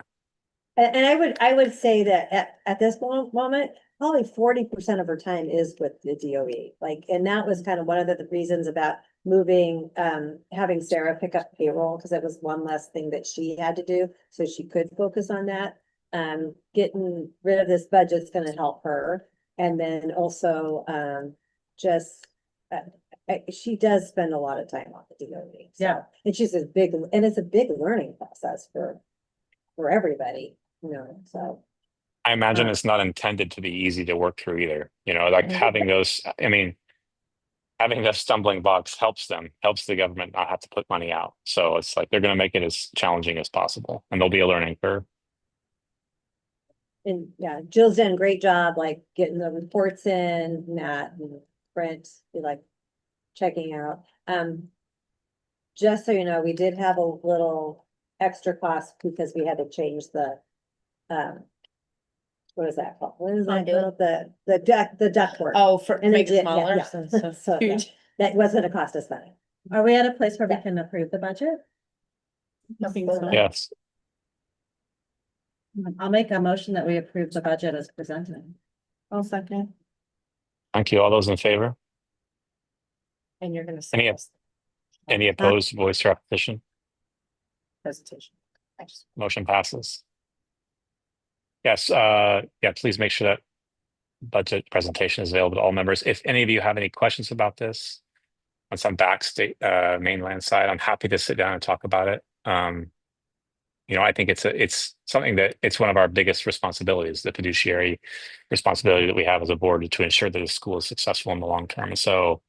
And I would say that at this moment, probably 40% of her time is with the DOE. Like, and that was kind of one of the reasons about moving, having Sarah pick up payroll, because it was one less thing that she had to do, so she could focus on that. Getting rid of this budget's gonna help her. And then also, just, she does spend a lot of time on the DOE. So,
Yeah.
and she's a big, and it's a big learning process for everybody, you know, so.
I imagine it's not intended to be easy to work through either, you know, like having those, I mean, having those stumbling blocks helps the government not have to put money out. So it's like they're going to make it as challenging as possible, and there'll be a learning curve.
And yeah, Jill's done a great job, like getting the reports in, Matt and Brent, like checking out. Just so you know, we did have a little extra cost because we had to change the, what is that called? What is that
Conduit.
called? The ductwork.
Oh, for
And
make
it did,
it smaller.
yeah. So, yeah,
Huge.
that wasn't a cost us money.
Are we at a place where we can approve the budget?
Yes.
I'll make a motion that we approve the budget as presented.
I'll second.
Thank you. All those in favor?
And you're gonna
Any-
say this
Any opposed, voice repetition?
presentation.
Motion passes. Yes, yeah, please make sure that budget presentation is available to all members. If any of you have any questions about this on some backstate, mainland side, I'm happy to sit down and talk about it. You know, I think it's something that it's one of our biggest responsibilities, the fiduciary responsibility that we have as a board to ensure that the school is successful in the long term. So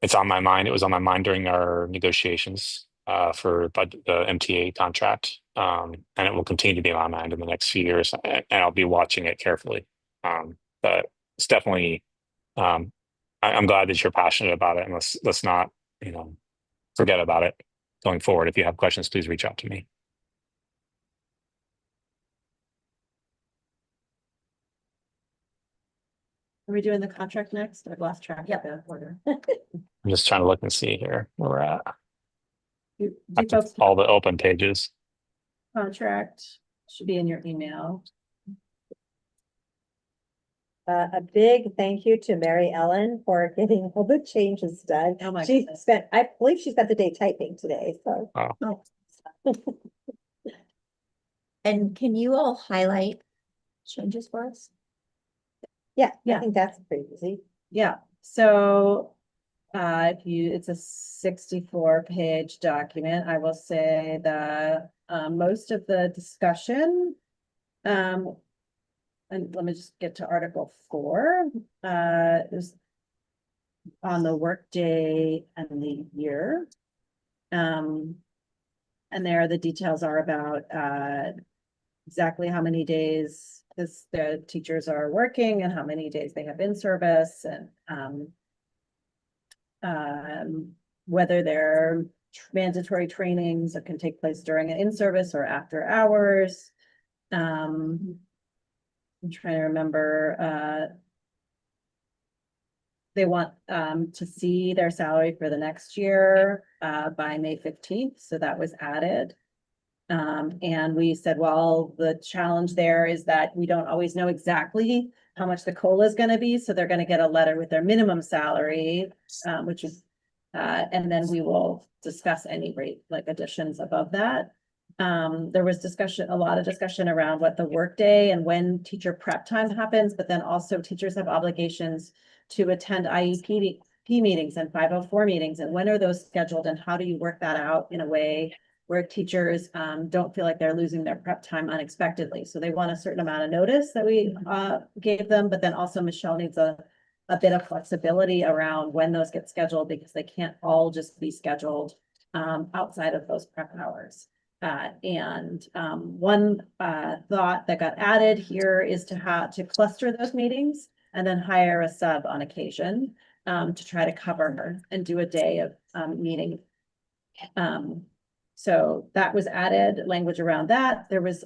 it's on my mind. It was on my mind during our negotiations for the MTA contract, and it will continue to be on my mind in the next few years. And I'll be watching it carefully. But it's definitely, I'm glad that you're passionate about it, and let's not, you know, forget about it going forward. If you have questions, please reach out to me.
Are we doing the contract next? I've lost track of the order.
I'm just trying to look and see here where we're at.
Do
That's
folks
all the open pages.
contract should be in your email.
A big thank you to Mary Ellen for getting all the changes done.
Oh my
She
goodness.
spent, I believe she spent the day typing today, so.
Wow.
And can you all highlight changes for us?
Yeah, I
Yeah.
think that's pretty easy.
Yeah, so it's a 64-page document. I will say that most of the discussion, and let me just get to Article 4, is on the workday and the year. And there the details are about exactly how many days the teachers are working and how many days they have in service, and whether their mandatory trainings that can take place during an in-service or after hours. I'm trying to remember, they want to see their salary for the next year by May 15th, so that was added. And we said, well, the challenge there is that we don't always know exactly how much the COLA is going to be, so they're going to get a letter with their minimum salary, which is, and then we will discuss any rate like additions above that. There was a lot of discussion around what the workday and when teacher prep time happens, but then also teachers have obligations to attend IEP meetings and 504 meetings, and when are those scheduled, and how do you work that out in a way where teachers don't feel like they're losing their prep time unexpectedly. So they want a certain amount of notice that we gave them, but then also Michelle needs a bit of flexibility around when those get scheduled, because they can't all just be scheduled outside of those prep hours. One thought that got added here is to cluster those meetings and then hire a sub on occasion to try to cover her and do a day of meeting. So that was added, language around that. There was,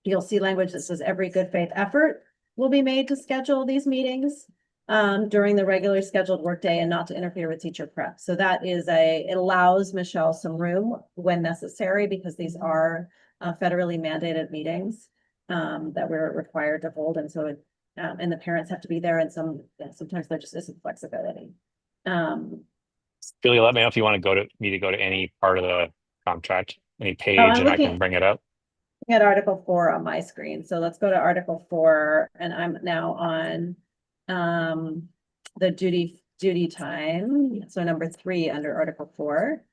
you'll see language that says every good faith effort will be made to schedule these meetings during the regularly scheduled workday and not to interfere with teacher prep. So that is it allows Michelle some room when necessary, because these are federally mandated meetings. that we're required to hold, and so it, and the parents have to be there, and sometimes there just isn't flexibility.
Billy, let me know if you want to go to any part of the contract, any page,
I'm
and I
looking-
can bring it up.
At Article 4 on my screen, so let's go to Article 4, and I'm now on the duty time, so number 3 under Article 4.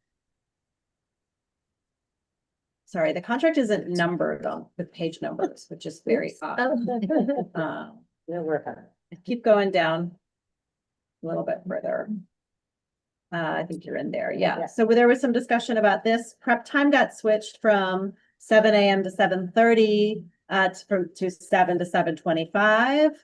Sorry, the contract isn't numbered on the page numbers, which is very odd.
We'll work on it.
Keep going down a little bit further. I think you're in there, yeah.
Yeah.
So there was some discussion about this. Prep time got switched from 7 a.m. to 7:30, to 7 to 7:25.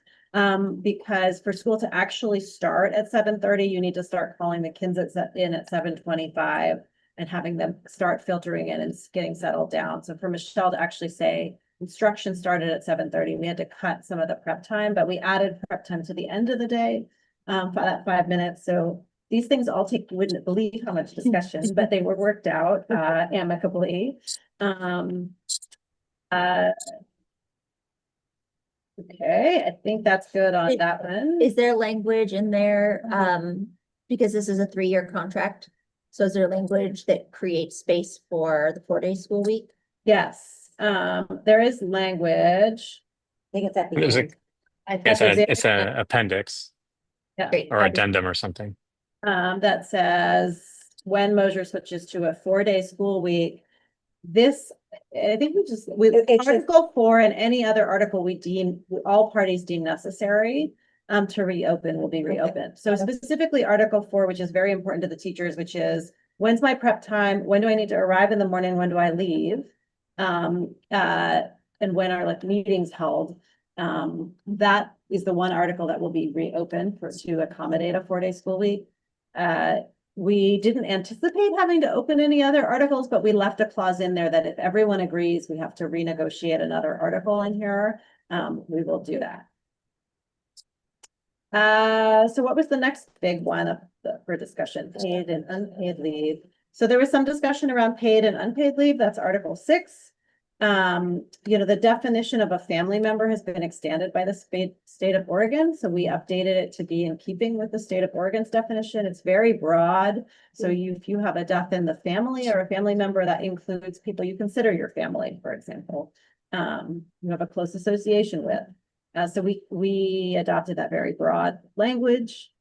Because for school to actually start at 7:30, you need to start calling the kids in at 7:25 and having them start filtering in and getting settled down. So for Michelle to actually say instruction started at 7:30, we had to cut some of the prep time, but we added prep time to the end of the day, for that 5 minutes. So these things all take, you wouldn't believe how much discussion, but they were worked out, amicably. Okay, I think that's good on that one.
Is there language in there, because this is a 3-year contract? So is there language that creates space for the 4-day school week?
Yes, there is language.
I think it's at the
There's a,
end.
it's an appendix
Yeah.
Great.
or addendum or something.
That says when Mosier switches to a 4-day school week. This, I think
It should-
Article 4 and any other article all parties deem necessary to reopen will be reopened. So specifically Article 4, which is very important to the teachers, which is when's my prep time? When do I need to arrive in the morning? When do I leave? And when are like meetings held? That is the one article that will be reopened to accommodate a 4-day school week. We didn't anticipate having to open any other articles, but we left a clause in there that if everyone agrees, we have to renegotiate another article in here. We will do that. So what was the next big one for discussion? Paid and unpaid leave. So there was some discussion around paid and unpaid leave. That's Article 6. The definition of a family member has been extended by the state of Oregon. So we updated it to be in keeping with the state of Oregon's definition. It's very broad. So if you have a death in the family or a family member, that includes people you consider your family, for example, you have a close association with. So we adopted that very broad language.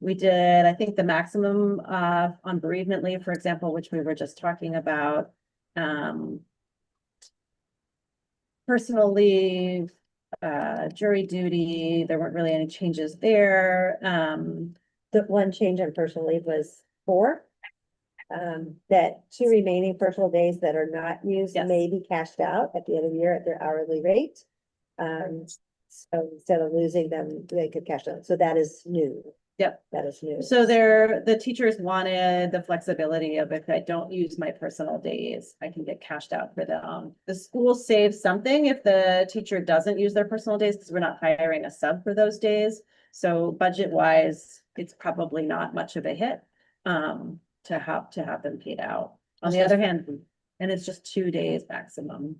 We did, I think, the maximum on bereavement leave, for example, which we were just talking about. Personal leave, jury duty, there weren't really any changes there.
The one change on personal leave was 4. That 2 remaining personal days that are not used
Yes.
may be cashed out at the end of the year at their hourly rate. So instead of losing them, they could cash out. So that is new.
Yep.
That is new.
So the teachers wanted the flexibility of if I don't use my personal days, I can get cashed out for them. The school saves something if the teacher doesn't use their personal days because we're not hiring a sub for those days. So budget wise, it's probably not much of a hit to have them paid out. On the other hand, and it's just 2 days maximum.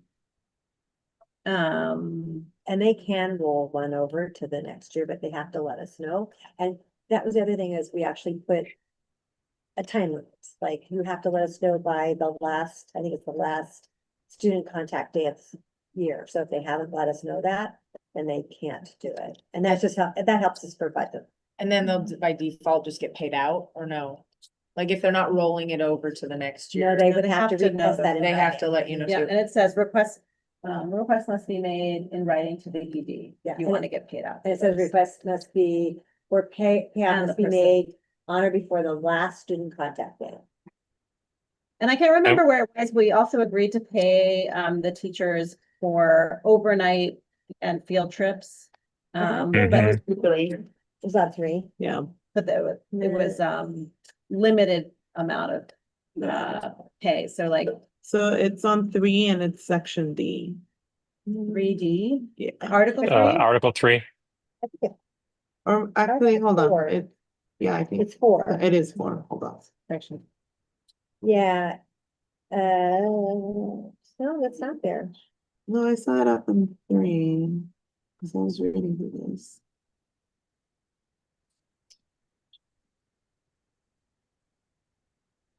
And they can roll one over to the next year, but they have to let us know. And that was the other thing is we actually put a time limit, like you have to let us know by the last, I think it's the last student contact day of the year. So if they haven't let us know that, then they can't do it. And that's just how, that helps us for budget.
And then they'll by default just get paid out or no? Like if they're not rolling it over to the next
No,
year,
they would have to
have to know
request that. in
they have
writing.
to let you know
Yeah,
too.
and it says request must be made in writing to the ED.
Yeah,
If you
and
want to get paid out.
And it says request must be, or payout
And
must
the
be
person.
made on or before the last student contact day.
And I can't remember where it was. We also agreed to pay the teachers for overnight and field trips.
Mhm.
But
Mhm.
it was 3.
Is that 3?
Yeah.
But it was limited amount of pay. So like
So it's on 3 and it's section D.
3D,
Yeah.
Article 3.
Article 3.
I think
Or actually, hold on.
4.
Yeah, I think
It's 4.
it is 4. Hold on.
Section.
Yeah. No, that's not there.
No, I saw it up in 3, because I was reading through this.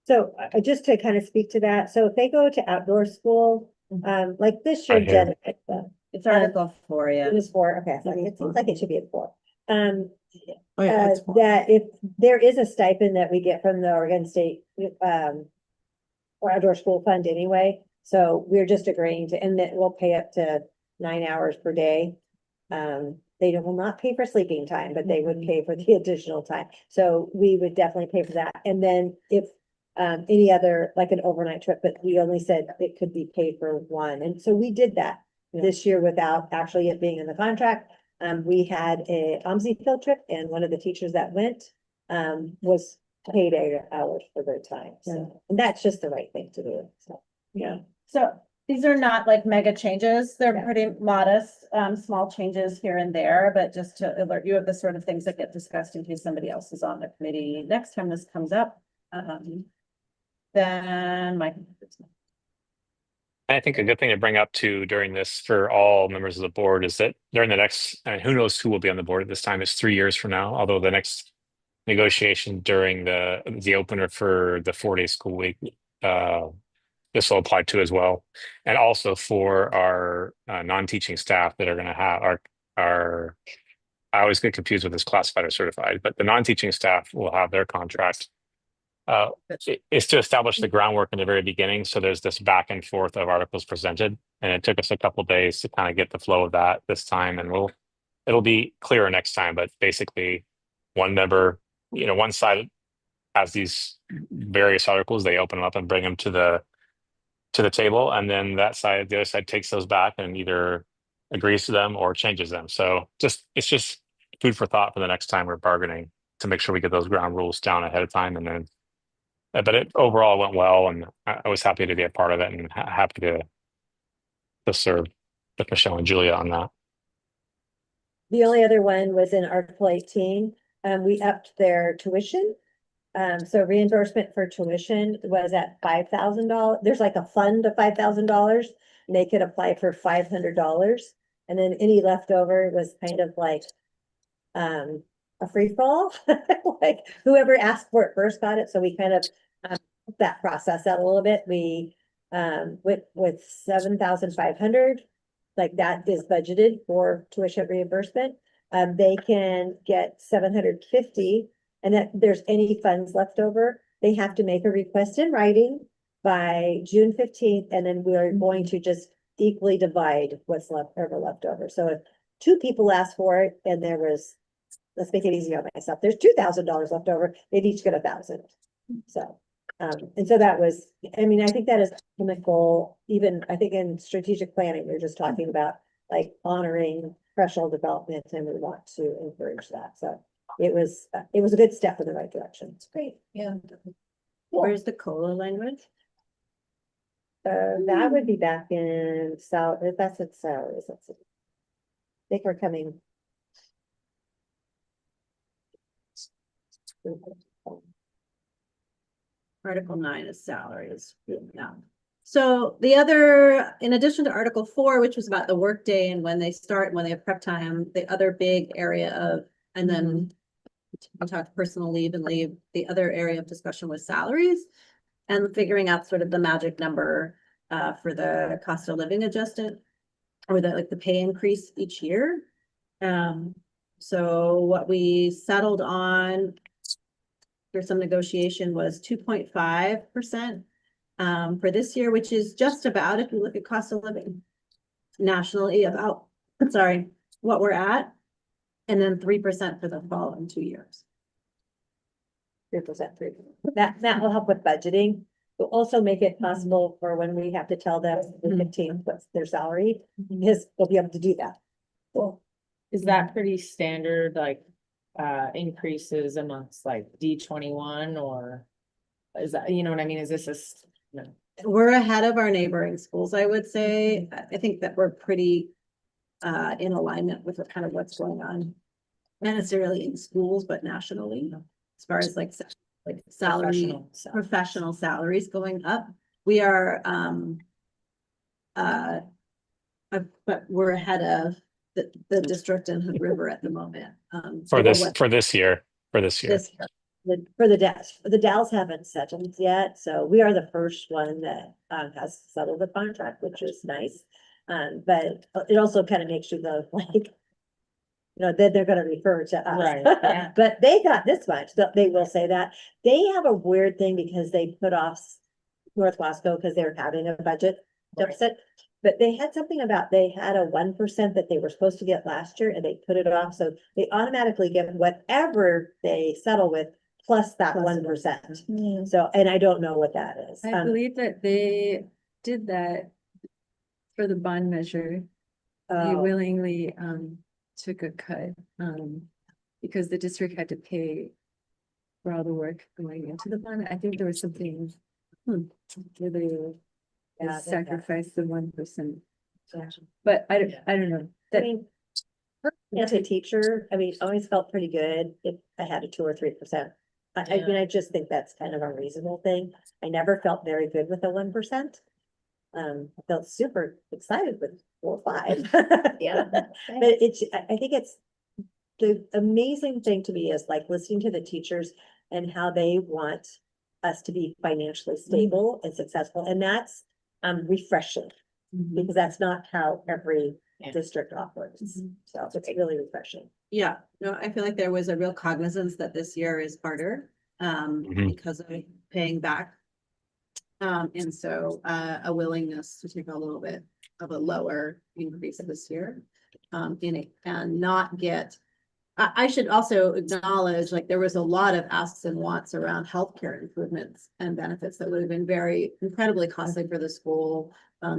So just to kind of speak to that, so if they go to outdoor school, like this year,
Right here.
Jen.
It's Article 4, yeah.
It was 4, okay, so it seems like it should be at 4.
Oh, yeah, it's 4.
That if there is a stipend that we get from the Oregon State, or outdoor school fund anyway, so we're just agreeing to, and that we'll pay up to 9 hours per day. They will not pay for sleeping time, but they would pay for the additional time, so we would definitely pay for that, and then if any other, like an overnight trip, but we only said it could be paid for one, and so we did that this year without actually it being in the contract. We had a OMSI field trip, and one of the teachers that went was paid 8 hours for their time, so, and that's just the right thing to do, so.
Yeah.
So these are not like mega changes. They're
Yeah.
pretty modest, small changes here and there, but just to alert you of the sort of things that get discussed in case somebody else is on the committee next time this comes up. Then Mike.
I think a good thing to bring up too during this for all members of the board is that during the next, I mean, who knows who will be on the board at this time? It's 3 years from now, although the next negotiation during the opener for the 4-day school week, this will apply to as well. And also for our non-teaching staff that are going to have our, I always get confused with this classified or certified, but the non-teaching staff will have their contract. Is to establish the groundwork in the very beginning. So there's this back and forth of articles presented, and it took us a couple of days to kind of get the flow of that this time, and it'll be clearer next time. But basically, one member, one side has these various articles. They open them up and bring them to the table, and then the other side takes those back and either agrees to them or changes them. So it's just food for thought for the next time we're bargaining to make sure we get those ground rules down ahead of time, and then. But it overall went well, and I was happy to be a part of it, and happy to serve with Michelle and Julia on that.
The only other one was in Article 18, we upped their tuition. So reimbursement for tuition was at $5,000. There's like a fund of $5,000, and they could apply for $500. And then any leftover was kind of like a free fall, like whoever asked for it first got it. So we kind of that process out a little bit. We with 7,500, like that is budgeted for tuition reimbursement. They can get 750, and if there's any funds left over, they have to make a request in writing by June 15th, and then we're going to just equally divide what's left over. So if 2 people ask for it, and there was, let's make it easy on myself, there's $2,000 left over, they'd each get 1,000. So, and so that was, I mean, I think that is the goal. Even I think in strategic planning, we're just talking about like honoring professional development, and we want to encourage that. So it was a good step in the right direction. It's great.
Yeah.
Where's
the COLA language?
That would be back in salary, that's it, salaries, let's see. I think we're coming.
Article 9 is salaries. Yeah. So the other, in addition to Article 4, which was about the workday and when they start and when they have prep time, the other big area of, and then we talked personal leave and leave, the other area of discussion was salaries and figuring out sort of the magic number for the cost of living adjusted or the pay increase each year. So what we settled on for some negotiation was 2.5% for this year, which is just about, if you look at cost of living nationally, about, what we're at, and then 3% for the following 2 years.
3%, 3%. That will help with budgeting. Will also make it possible for when we have to tell them the 15th what's their salary, because we'll be able to do that.
Cool. Is that pretty standard, like, increases amongst like D21, or is that, you know what I mean? Is this no?
We're ahead of our neighboring schools, I would say. I think that we're pretty in alignment with kind of what's going on. Not necessarily in schools, but nationally, as far as like salary, professional salaries going up. We are but we're ahead of the district in Hood River at the moment.
For
or
this,
what-
for this year, for this year.
this year.
For the Dalles haven't settled yet, so we are the first one that has settled the contract, which is nice. But it also kind of makes you go like, you know, then they're gonna refer to
Right,
us.
yeah.
But they got this much, they will say that. They have a weird thing because they put off North Wasco because they're having a budget deficit. But they had something about, they had a 1% that they were supposed to get last year and they put it off, so they automatically get whatever they settle with plus that 1%.
Mm.
So, and I don't know what that is.
I believe that they did that for the bond measure. They
Oh,
willingly took a cut because the district had to pay for all the work going into the bond. I think there was something where they
Yeah,
sacrificed the 1%. But I don't know.
I
That
mean, as a teacher, I mean, always felt pretty good if I had a 2 or 3%. I mean, I just think that's kind of a reasonable thing. I never felt very good with a 1%. I felt super excited with 4 or 5.
Yeah.
But I think it's the amazing thing to me is like listening to the teachers and how they want us to be financially stable and successful. And that's refreshing because that's not how every
Yeah.
district operates. So it's really refreshing.
Yeah, no, I feel like there was a real cognizance that this year is harder,
Mhm.
because of paying back. And so, a willingness to take a little bit of a lower increase this year, in it and not get. I should also acknowledge, like, there was a lot of asks and wants around healthcare improvements and benefits that would have been very incredibly costly for the school.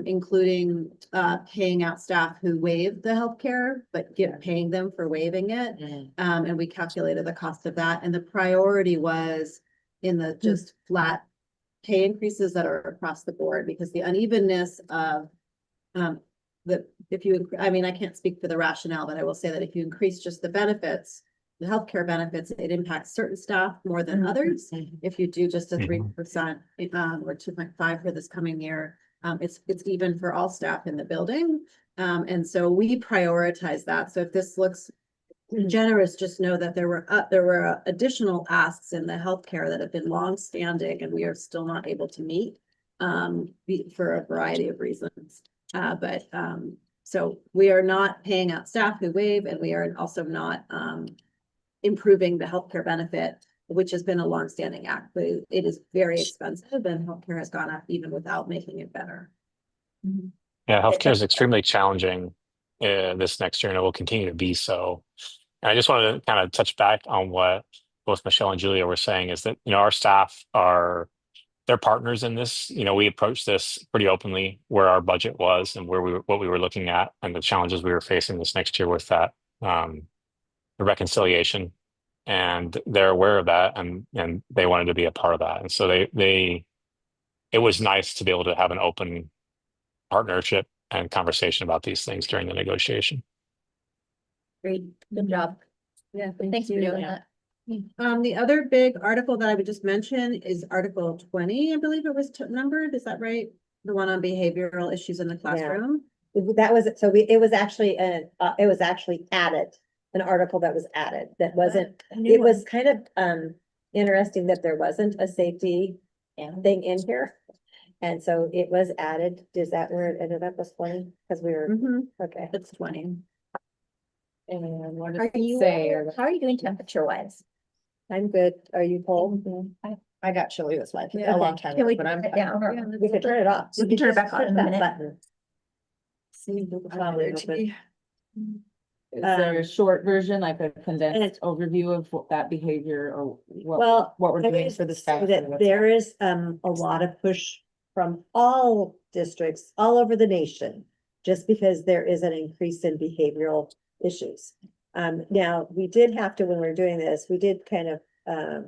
Including paying out staff who waived the healthcare, but paying them for waiving it. And we calculated the cost of that, and the priority was in the just flat pay increases that are across the board, because the unevenness of I mean, I can't speak for the rationale, but I will say that if you increase just the benefits, the healthcare benefits, it impacts certain staff more than others. If you do just a 3%, or 2.5 for this coming year, it's even for all staff in the building. And so we prioritize that. So if this looks generous, just know that there were additional asks in the healthcare that have been long-standing and we are still not able to meet for a variety of reasons. So we are not paying out staff who waive, and we are also not improving the healthcare benefit, which has been a longstanding act, but it is very expensive and healthcare has gone up even without making it better.
Yeah, healthcare is extremely challenging this next year, and it will continue to be so. And I just wanted to kind of touch back on what both Michelle and Julia were saying is that, our staff they're partners in this. We approached this pretty openly where our budget was and what we were looking at and the challenges we were facing this next year with that, the reconciliation. And they're aware of that and they wanted to be a part of that. And so it was nice to be able to have an open partnership and conversation about these things during the negotiation.
Great, good job.
Yeah,
Thanks for doing that.
The other big article that I would just mention is Article 20, I believe it was numbered, is that right? The one on behavioral issues in the classroom.
That was, so it was actually added, an article that was added, that wasn't, it was kind of interesting that there wasn't a safety thing in here. And so it was added. Is that where it ended up as 20? Because we were, okay.
It's 20.
And what does
Are
it
you,
say?
how are you doing temperature wise?
I'm good. Are you cold?
I got chilly this month,
Yeah.
a long time
Can we
ago, but
turn it down? or-
We could turn it off.
We can turn it back
Just
on in a
that
minute.
button.
Is there a short version, like a
And
condensed overview of what that behavior or
Well,
what we're
I
doing
would
for the
say
staff?
that there is a lot of push from all districts all over the nation, just because there is an increase in behavioral issues. Now, we did have to, when we were doing this, we did kind of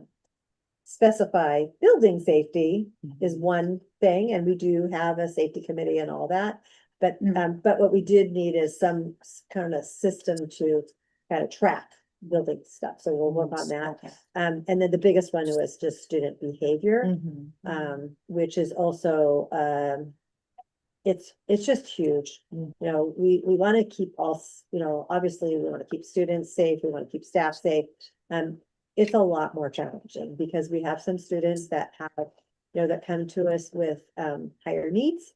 specify building safety is one thing, and we do have a safety committee and all that. But what we did need is some kind of system to kind of track building stuff. So we'll work on that. And then the biggest one was just student behavior, which is also it's just huge. You know, we want to keep you know, obviously we want to keep students safe, we want to keep staff safe. It's a lot more challenging because we have some students that have, you know, that come to us with higher needs.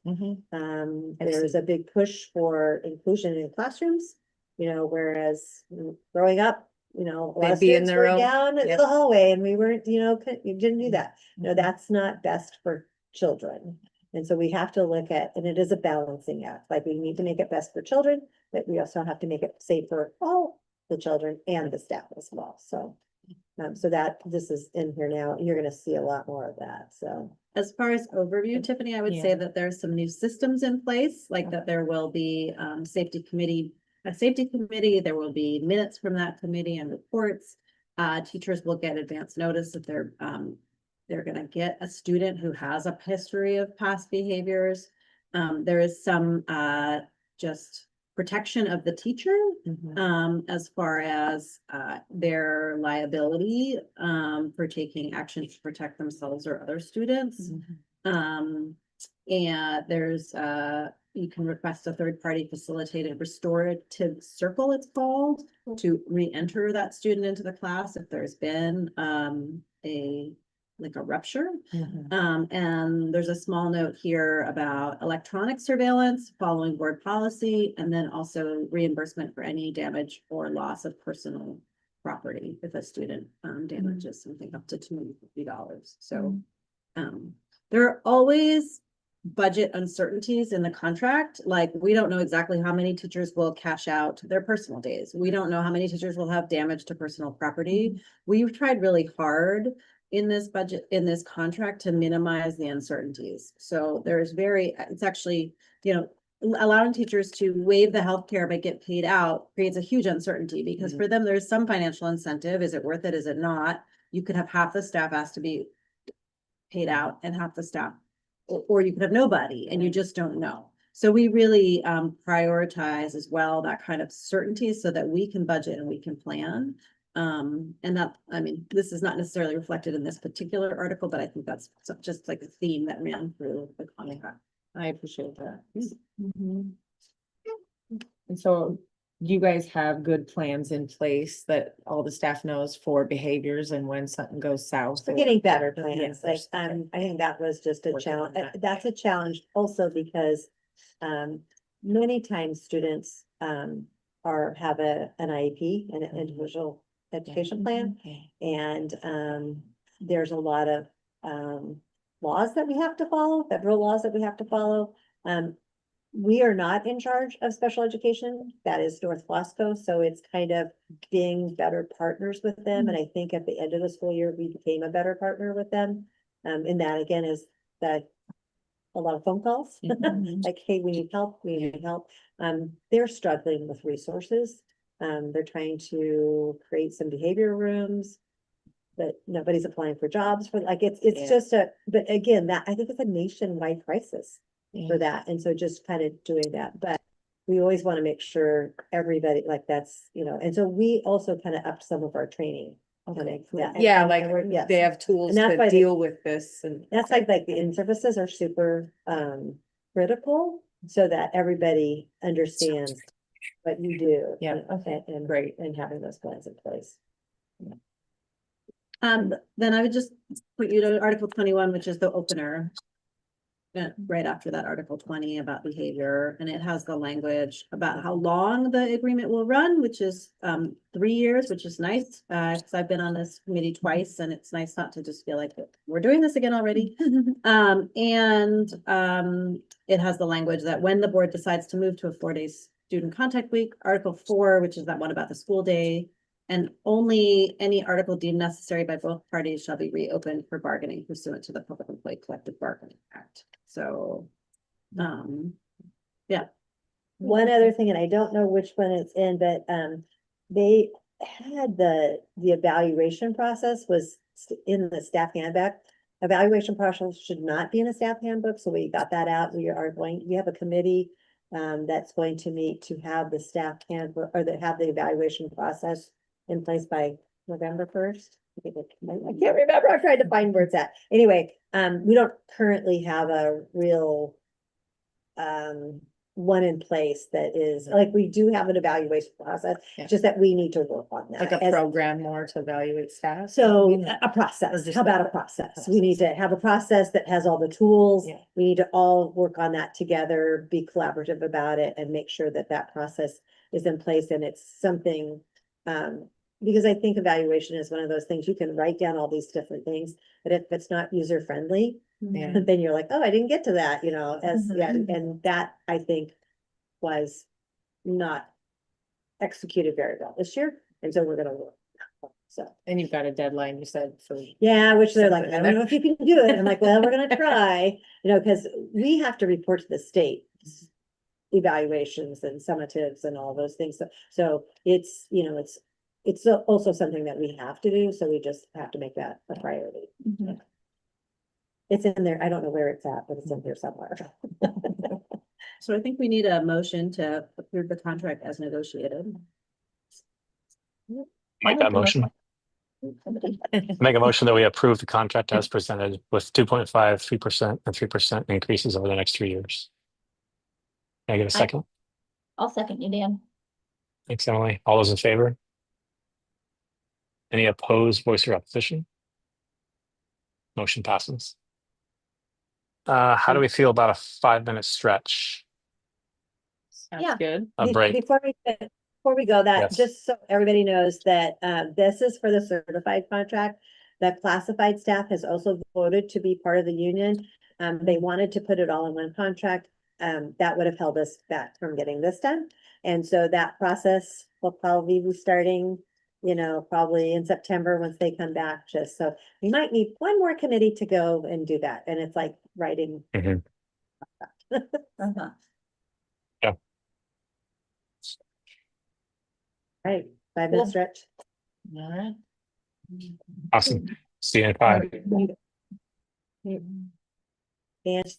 There's a big push for inclusion in classrooms, you know, whereas growing up, you know, a lot of
They'd be in
students
their
were
own-
down in
yeah.
the hallway and we weren't, you know, you didn't do that. No, that's not best for children. And so we have to look at, and it is a balancing act, like we need to make it best for children, but we also have to make it safe for all the children and the staff as well. So, so that this is in here now, and you're gonna see a lot more of that, so.
As far as overview, Tiffany, I would say that there's some new systems in place, like that there will be a safety committee, there will be minutes from that committee and reports. Teachers will get advance notice that they're gonna get a student who has a history of past behaviors. There is some just protection of the teacher as far as their liability for taking action to protect themselves or other students. And there's you can request a third-party facilitated restorative circle, it's called, to re-enter that student into the class if there's been a rupture. And there's a small note here about electronic surveillance following board policy, and then also reimbursement for any damage or loss of personal property if a student damages something up to $250. So there are always budget uncertainties in the contract. Like, we don't know exactly how many teachers will cash out their personal days. We don't know how many teachers will have damage to personal property. We've tried really hard in this budget, in this contract, to minimize the uncertainties. So there's it's actually, you know, allowing teachers to waive the healthcare but get paid out creates a huge uncertainty because for them, there's some financial incentive. Is it worth it? Is it not? You could have half the staff asked to be paid out and half the staff, or you could have nobody and you just don't know. So we really prioritize as well that kind of certainty so that we can budget and we can plan. And that, I mean, this is not necessarily reflected in this particular article, but I think that's just like a theme that ran through the contract.
I appreciate that. And so you guys have good plans in place that all the staff knows for behaviors and when something goes south.
We're getting better plans,
Yes.
like, I think that was just a
Working on
challenge,
that.
that's a challenge also because, many times students, have an IEP, an individual education plan, and, there's a lot of, laws that we have to follow, federal laws that we have to follow. We are not in charge of special education, that is North Wasco, so it's kind of being better partners with them, and I think at the end of the school year, we became a better partner with them. And that again is that a lot of phone calls, like, hey, we need help, we need help. They're struggling with resources. They're trying to create some behavior rooms, but nobody's applying for jobs for, like, it's just but again, that, I think it's a nationwide crisis for that. And so just kind of doing that, but we always want to make sure everybody, like, that's, you know, and so we also kind of upped some of our training.
Yeah, like
yes.
they have tools
And that's why
to
they-
deal with this and.
That's like the in-services are super critical so that everybody understands what you do.
Yeah,
okay, and
great.
and having those plans in place.
Then I would just put you to Article 21, which is the opener. Right after that, Article 20 about behavior, and it has the language about how long the agreement will run, which is 3 years, which is nice. Because I've been on this committee twice, and it's nice not to just feel like we're doing this again already. It has the language that when the board decides to move to a 4-day student contact week, Article 4, which is that one about the school day, and only any article deemed necessary by both parties shall be reopened for bargaining pursuant to the Public Employee Collective Bargaining Act. So, yeah.
One other thing, and I don't know which one it's in, but they had the evaluation process was in the staff handbook. Evaluation process should not be in a staff handbook, so we got that out. We have a committee that's going to meet to have the staff handbook, or that have the evaluation process in place by November 1st. I can't remember. I'm trying to find where it's at. Anyway, we don't currently have a real one in place that is, like, we do have an evaluation process,
Yeah.
just that we need to work on that.
Like a
as-
program more to evaluate staff?
So
You know?
a process,
just
how about a
like a
process? We need to have a process that has all the tools.
Yeah.
We need to all work on that together, be collaborative about it and make sure that that process is in place and it's something. Because I think evaluation is one of those things, you can write down all these different things, but if it's not user friendly,
Yeah.
then you're like, oh, I didn't get to that, you know, yeah,
Mhm.
and that I think was not executed very well this year, and so we're gonna work. So,
And you've got a deadline, you said, for.
yeah, which they're like,
Something
I
in
don't know
there.
if you can do it. I'm like, well, we're gonna try, you know, because we have to report to the state evaluations and summatives and all those things. So it's, you know, it's also something that we have to do, so we just have to make that a priority.
Mhm.
It's in there. I don't know where it's at, but it's in here somewhere.
So I think we need a motion to approve the contract as negotiated.
Make that motion. Make a motion that we approve the contract as presented with 2.5, 3%, and 3% increases over the next 3 years. Can I get a second?
I'll second you, Dan.
Thanks, Emily. All those in favor? Any opposed, voice or opposition? Motion passes. How do we feel about a 5-minute stretch?
Sounds
Yeah.
good.
A break?
Before we go, that,
Yes.
just so everybody knows that, this is for the certified contract. The classified staff has also voted to be part of the union. They wanted to put it all in one contract. That would have held us back from getting this done. And so that process will probably be starting, you know, probably in September, once they come back, just so we might need one more committee to go and do that. And it's like writing.
Mhm.
Uh-huh.
Right, 5-minute
Cool.
stretch.
All right.
Awesome. See you in 5.
And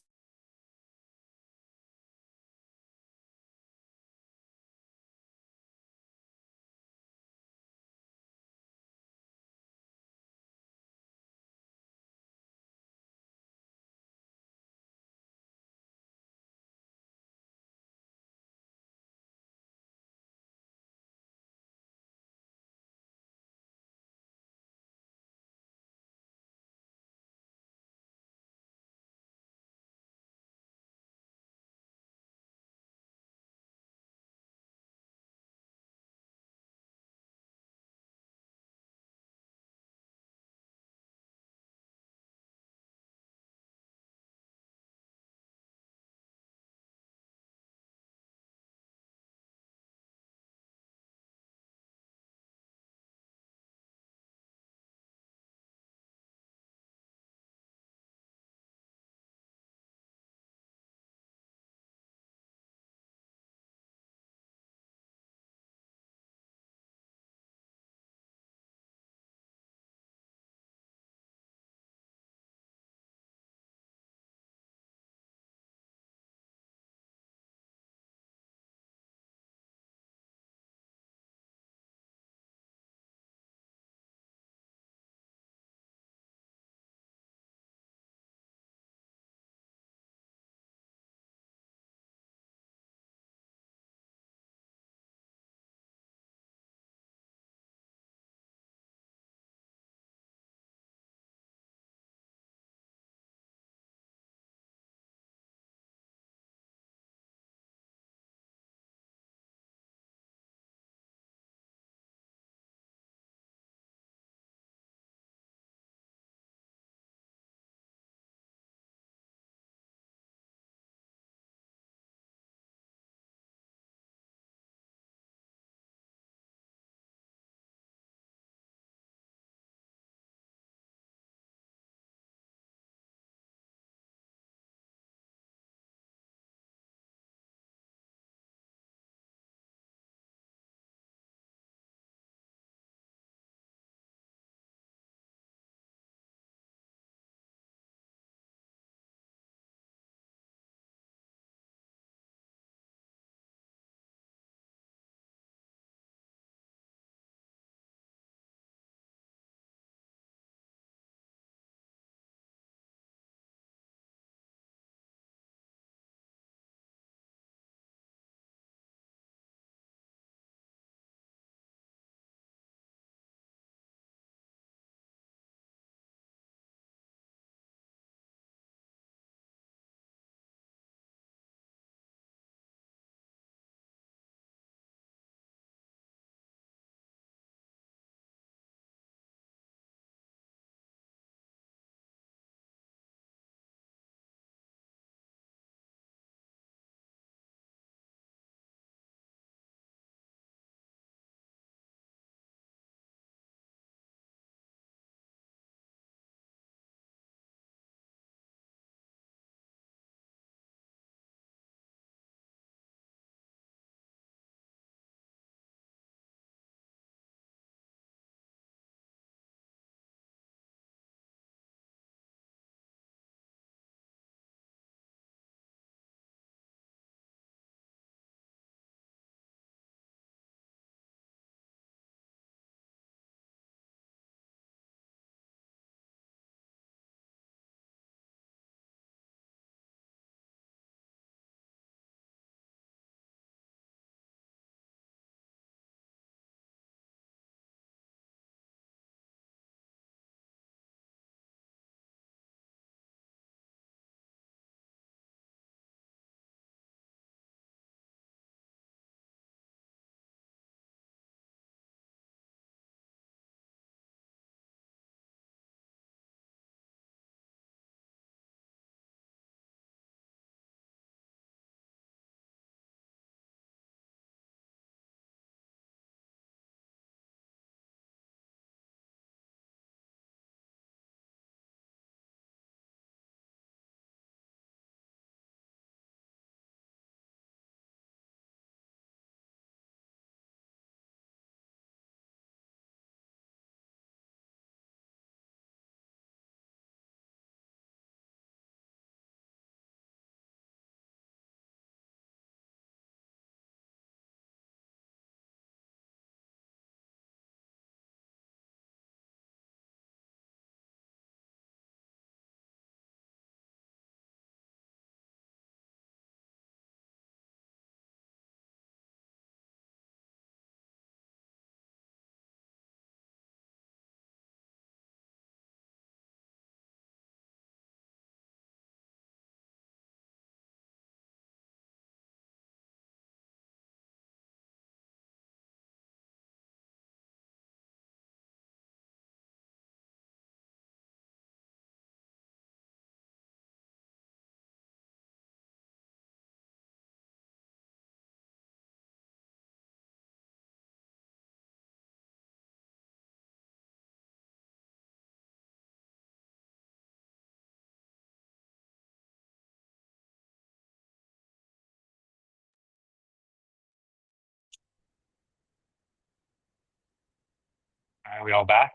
Are we all back?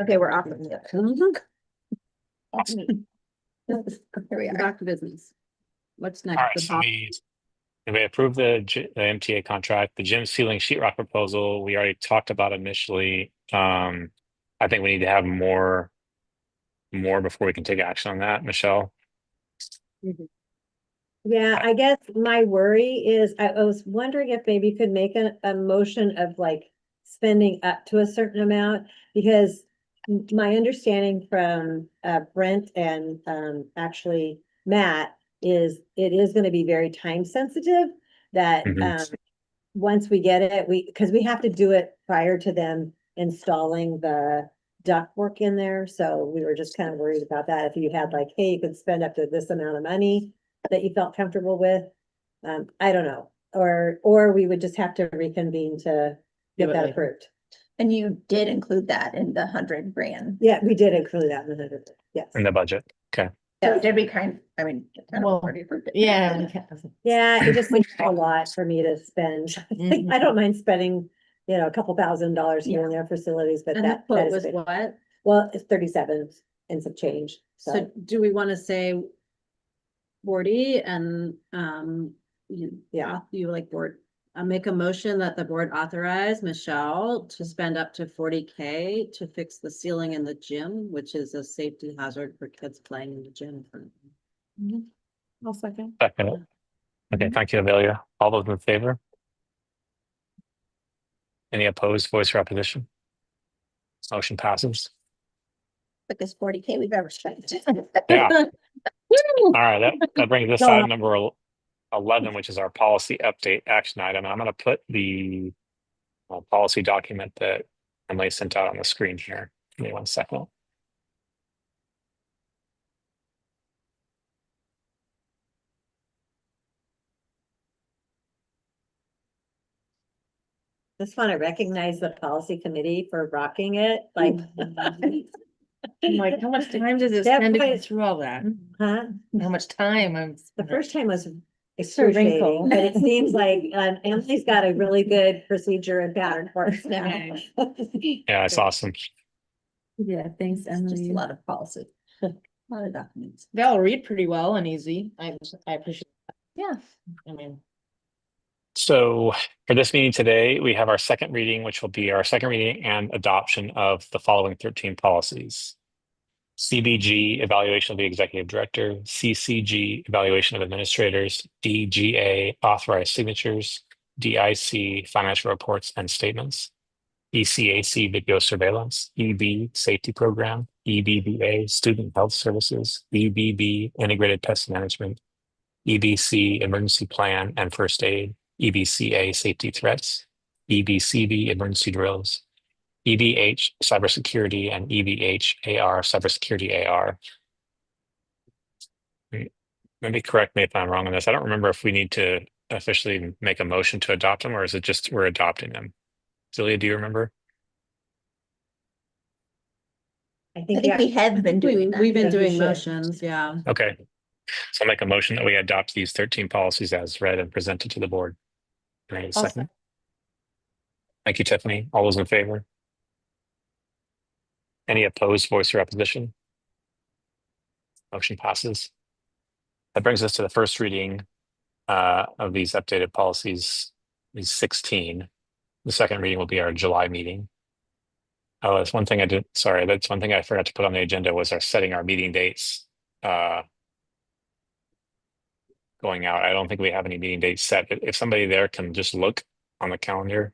Okay, we're off.
Awesome.
Here we are.
Back to business. What's
All
next?
right, so we approved the MTA contract, the gym ceiling sheetrock proposal. We already talked about initially. I think we need to have more before we can take action on that. Michelle?
Yeah, I guess my worry is, I was wondering if maybe you could make a motion of like spending up to a certain amount, because my understanding from Brent and actually Matt is it is gonna be very time sensitive, that
Mhm.
once we get it, because we have to do it prior to them installing the ductwork in there, so we were just kind of worried about that. If you had like, hey, you could spend up to this amount of money that you felt comfortable with. I don't know, or we would just have to reconvene to get
Do it
that
later.
approved.
And you did include that in the 100 grand.
Yeah, we did include that in the 100, yes.
In the budget. Okay.
So did we kind, I mean. kind of
Well,
already approved it.
Yeah. we can't-
Yeah, it just seems a lot for me to spend.
Mhm.
I don't mind spending, a couple $1,000s here and there for facilities, but
And the
that
quote
is
was
big.
what?
Well, it's 37 and some change,
So
so,
do we want to say 40 and,
yeah.
you like board, I make a motion that the board authorize Michelle to spend up to 40K to fix the ceiling in the gym, which is a safety hazard for kids playing in the gym.
I'll second.
Second. Okay, thank you, Amelia. All those in favor? Any opposed, voice or opposition? Motion passes.
Biggest 40K we've ever spent.
Yeah. All right, that brings us
No,
to
no.
number 11, which is our policy update action item. I'm going to put the policy document that Emily sent out on the screen here. Give me 1 second.
Just want to recognize the policy committee for rocking it, like.
I'm like, how much time does it
That
spend to go
was-
through all that?
Huh?
How much time? I'm.
The first time was
a wrinkle.
excruciating, but it seems like Emily's got a really good procedure and pattern for us now.
Yeah, it's awesome.
Yeah, thanks,
It's just a
Emily.
lot of policy. A lot of documents.
They all read pretty well and easy. I appreciate that.
Yeah.
I mean,
So for this meeting today, we have our second reading, which will be our second reading and adoption of the following 13 policies. CBG, evaluation of the executive director, CCG, evaluation of administrators, DGA, authorized signatures, DIC, financial reports and statements, ECAC, video surveillance, EB, safety program, EBBA, student health services, EBB, integrated pest management, EBC, emergency plan and first aid, EBCA, safety threats, EBCB, emergency drills, EBH, cybersecurity, and EBH, AR, cybersecurity AR. Maybe correct me if I'm wrong on this. I don't remember if we need to officially make a motion to adopt them, or is it just we're adopting them? Celia, do you remember?
I
I
think,
think we have been doing that.
We've been
Yeah, you
doing
should.
motions, yeah.
Okay. So I'll make a motion that we adopt these 13 policies as read and presented to the board. Can I get a
I'll
second? Thank you, Tiffany. All those in favor? Any opposed, voice or opposition? Motion passes. That brings us to the first reading of these updated policies, these 16. The second reading will be our July meeting. Oh, that's one thing I did. Sorry, that's one thing I forgot to put on the agenda was our setting our meeting dates going out. I don't think we have any meeting dates set. If somebody there can just look on the calendar,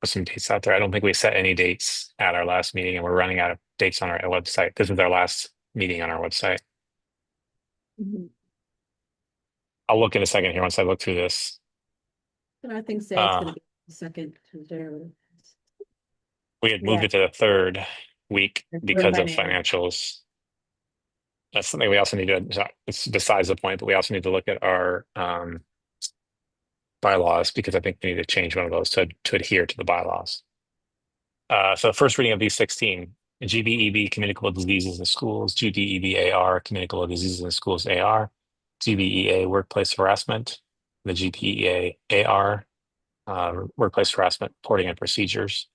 put some dates out there. I don't think we set any dates at our last meeting, and we're running out of dates on our website. This is our last meeting on our website. I'll look in a second here once I look through this.
And I think say it's gonna be the second Tuesday.
We had moved
Yeah.
it to the third week because of
financials.
financials. That's something we also need to, it's besides the point, but we also need to look at our bylaws, because I think we need to change one of those to adhere to the bylaws. So first reading of these 16, GBEB, communicable diseases in schools, GBEBAR, communicable diseases in schools AR, GBEA, workplace harassment, the GBEA AR, workplace harassment reporting and procedures,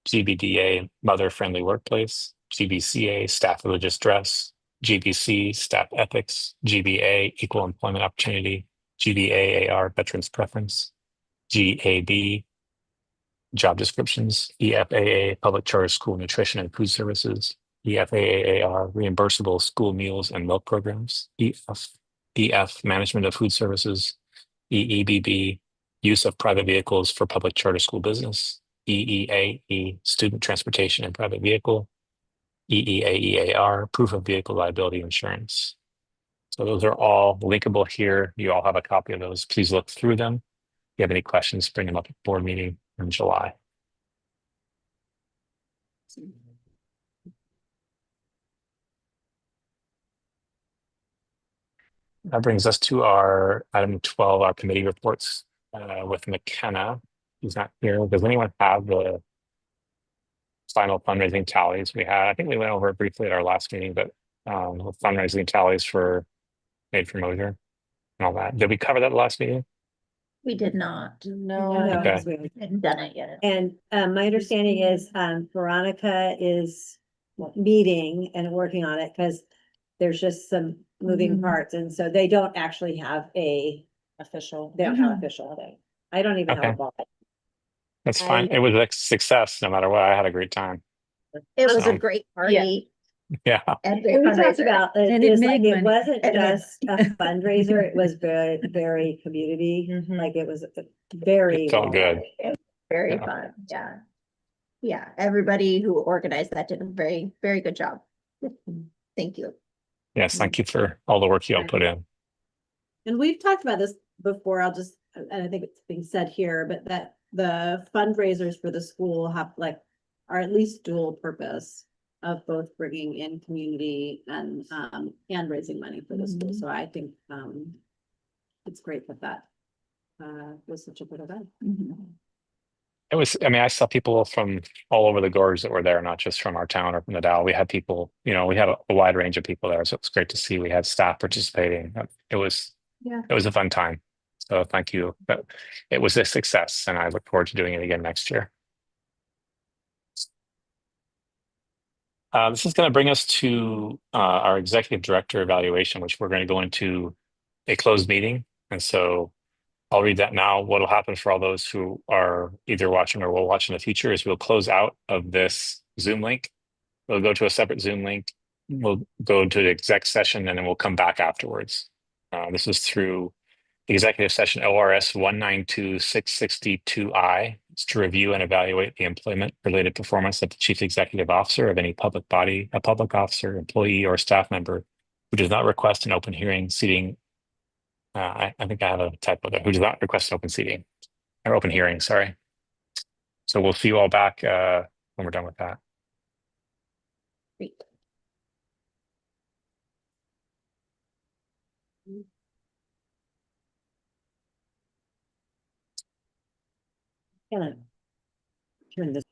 GBDA, mother-friendly workplace, GBCA, staff religious dress, GBC, staff ethics, GBA, equal employment opportunity, GBAAR, veterans preference, GAB, job descriptions, EFAA, public charter school nutrition and food services, EFAAR, reimbursable school meals and milk programs, EF, management of food services, EEBB, use of private vehicles for public charter school business, EEAE, student transportation and private vehicle, EEAEAR, proof of vehicle liability insurance. So those are all linkable here. You all have a copy of those. Please look through them. If you have any questions, bring them up at board meeting in July. That brings us to our item 12, our committee reports with McKenna. He's not here. Does anyone have the final fundraising tallies we had? I think we went over it briefly at our last meeting, but the fundraising tallies for Made for Mosier and all that. Did we cover that last meeting?
We did not.
No.
No,
Okay.
'cause we-
Hadn't done it yet.
And my understanding is Veronica is meeting and working on it because there's just some moving
Mhm.
parts. And so they don't actually have
Official.
they don't have official thing. I don't even have a
Okay.
ball.
That's fine. It was a success no matter what. I had a great time.
It was a
So-
great party.
Yeah.
And
We
great
talked
fundraiser.
about it.
And
It
it
was like,
made
it
money.
wasn't
And it made
just a fundraiser. It was very, very community.
Mhm.
Like it was very.
It felt
well
good.
done.
Very
Yeah.
fun, yeah. Yeah, everybody who organized that did a very, very good job. Thank you.
Yes. Thank you for all the work you all put in.
And we've talked about this before, and I think it's being said here, but that the fundraisers for the school are at least dual purpose of both bringing in community and raising money for the school. So I think, it's great that was such a good event.
It was, I mean, I saw people from all over the gorge that were there, not just from our town or from the Dow. We had people, we had a wide range of people there. So it was great to see. We had staff participating. It was a fun time. So thank you. But it was a success and I look forward to doing it again next year. This is going to bring us to our executive director evaluation, which we're going to go into a closed meeting. And so I'll read that now. What will happen for all those who are either watching or will watch in the future is we'll close out of this Zoom link. We'll go to a separate Zoom link. We'll go to the exec session and then we'll come back afterwards. This is through executive session ORS 192-662I. It's to review and evaluate the employment related performance of the chief executive officer of any public body, a public officer, employee, or staff member who does not request an open hearing seating. I think I have a typo there. Who does not request an open seating or open hearing? Sorry. So we'll see you all back when we're done with that.
Great.
Gonna turn this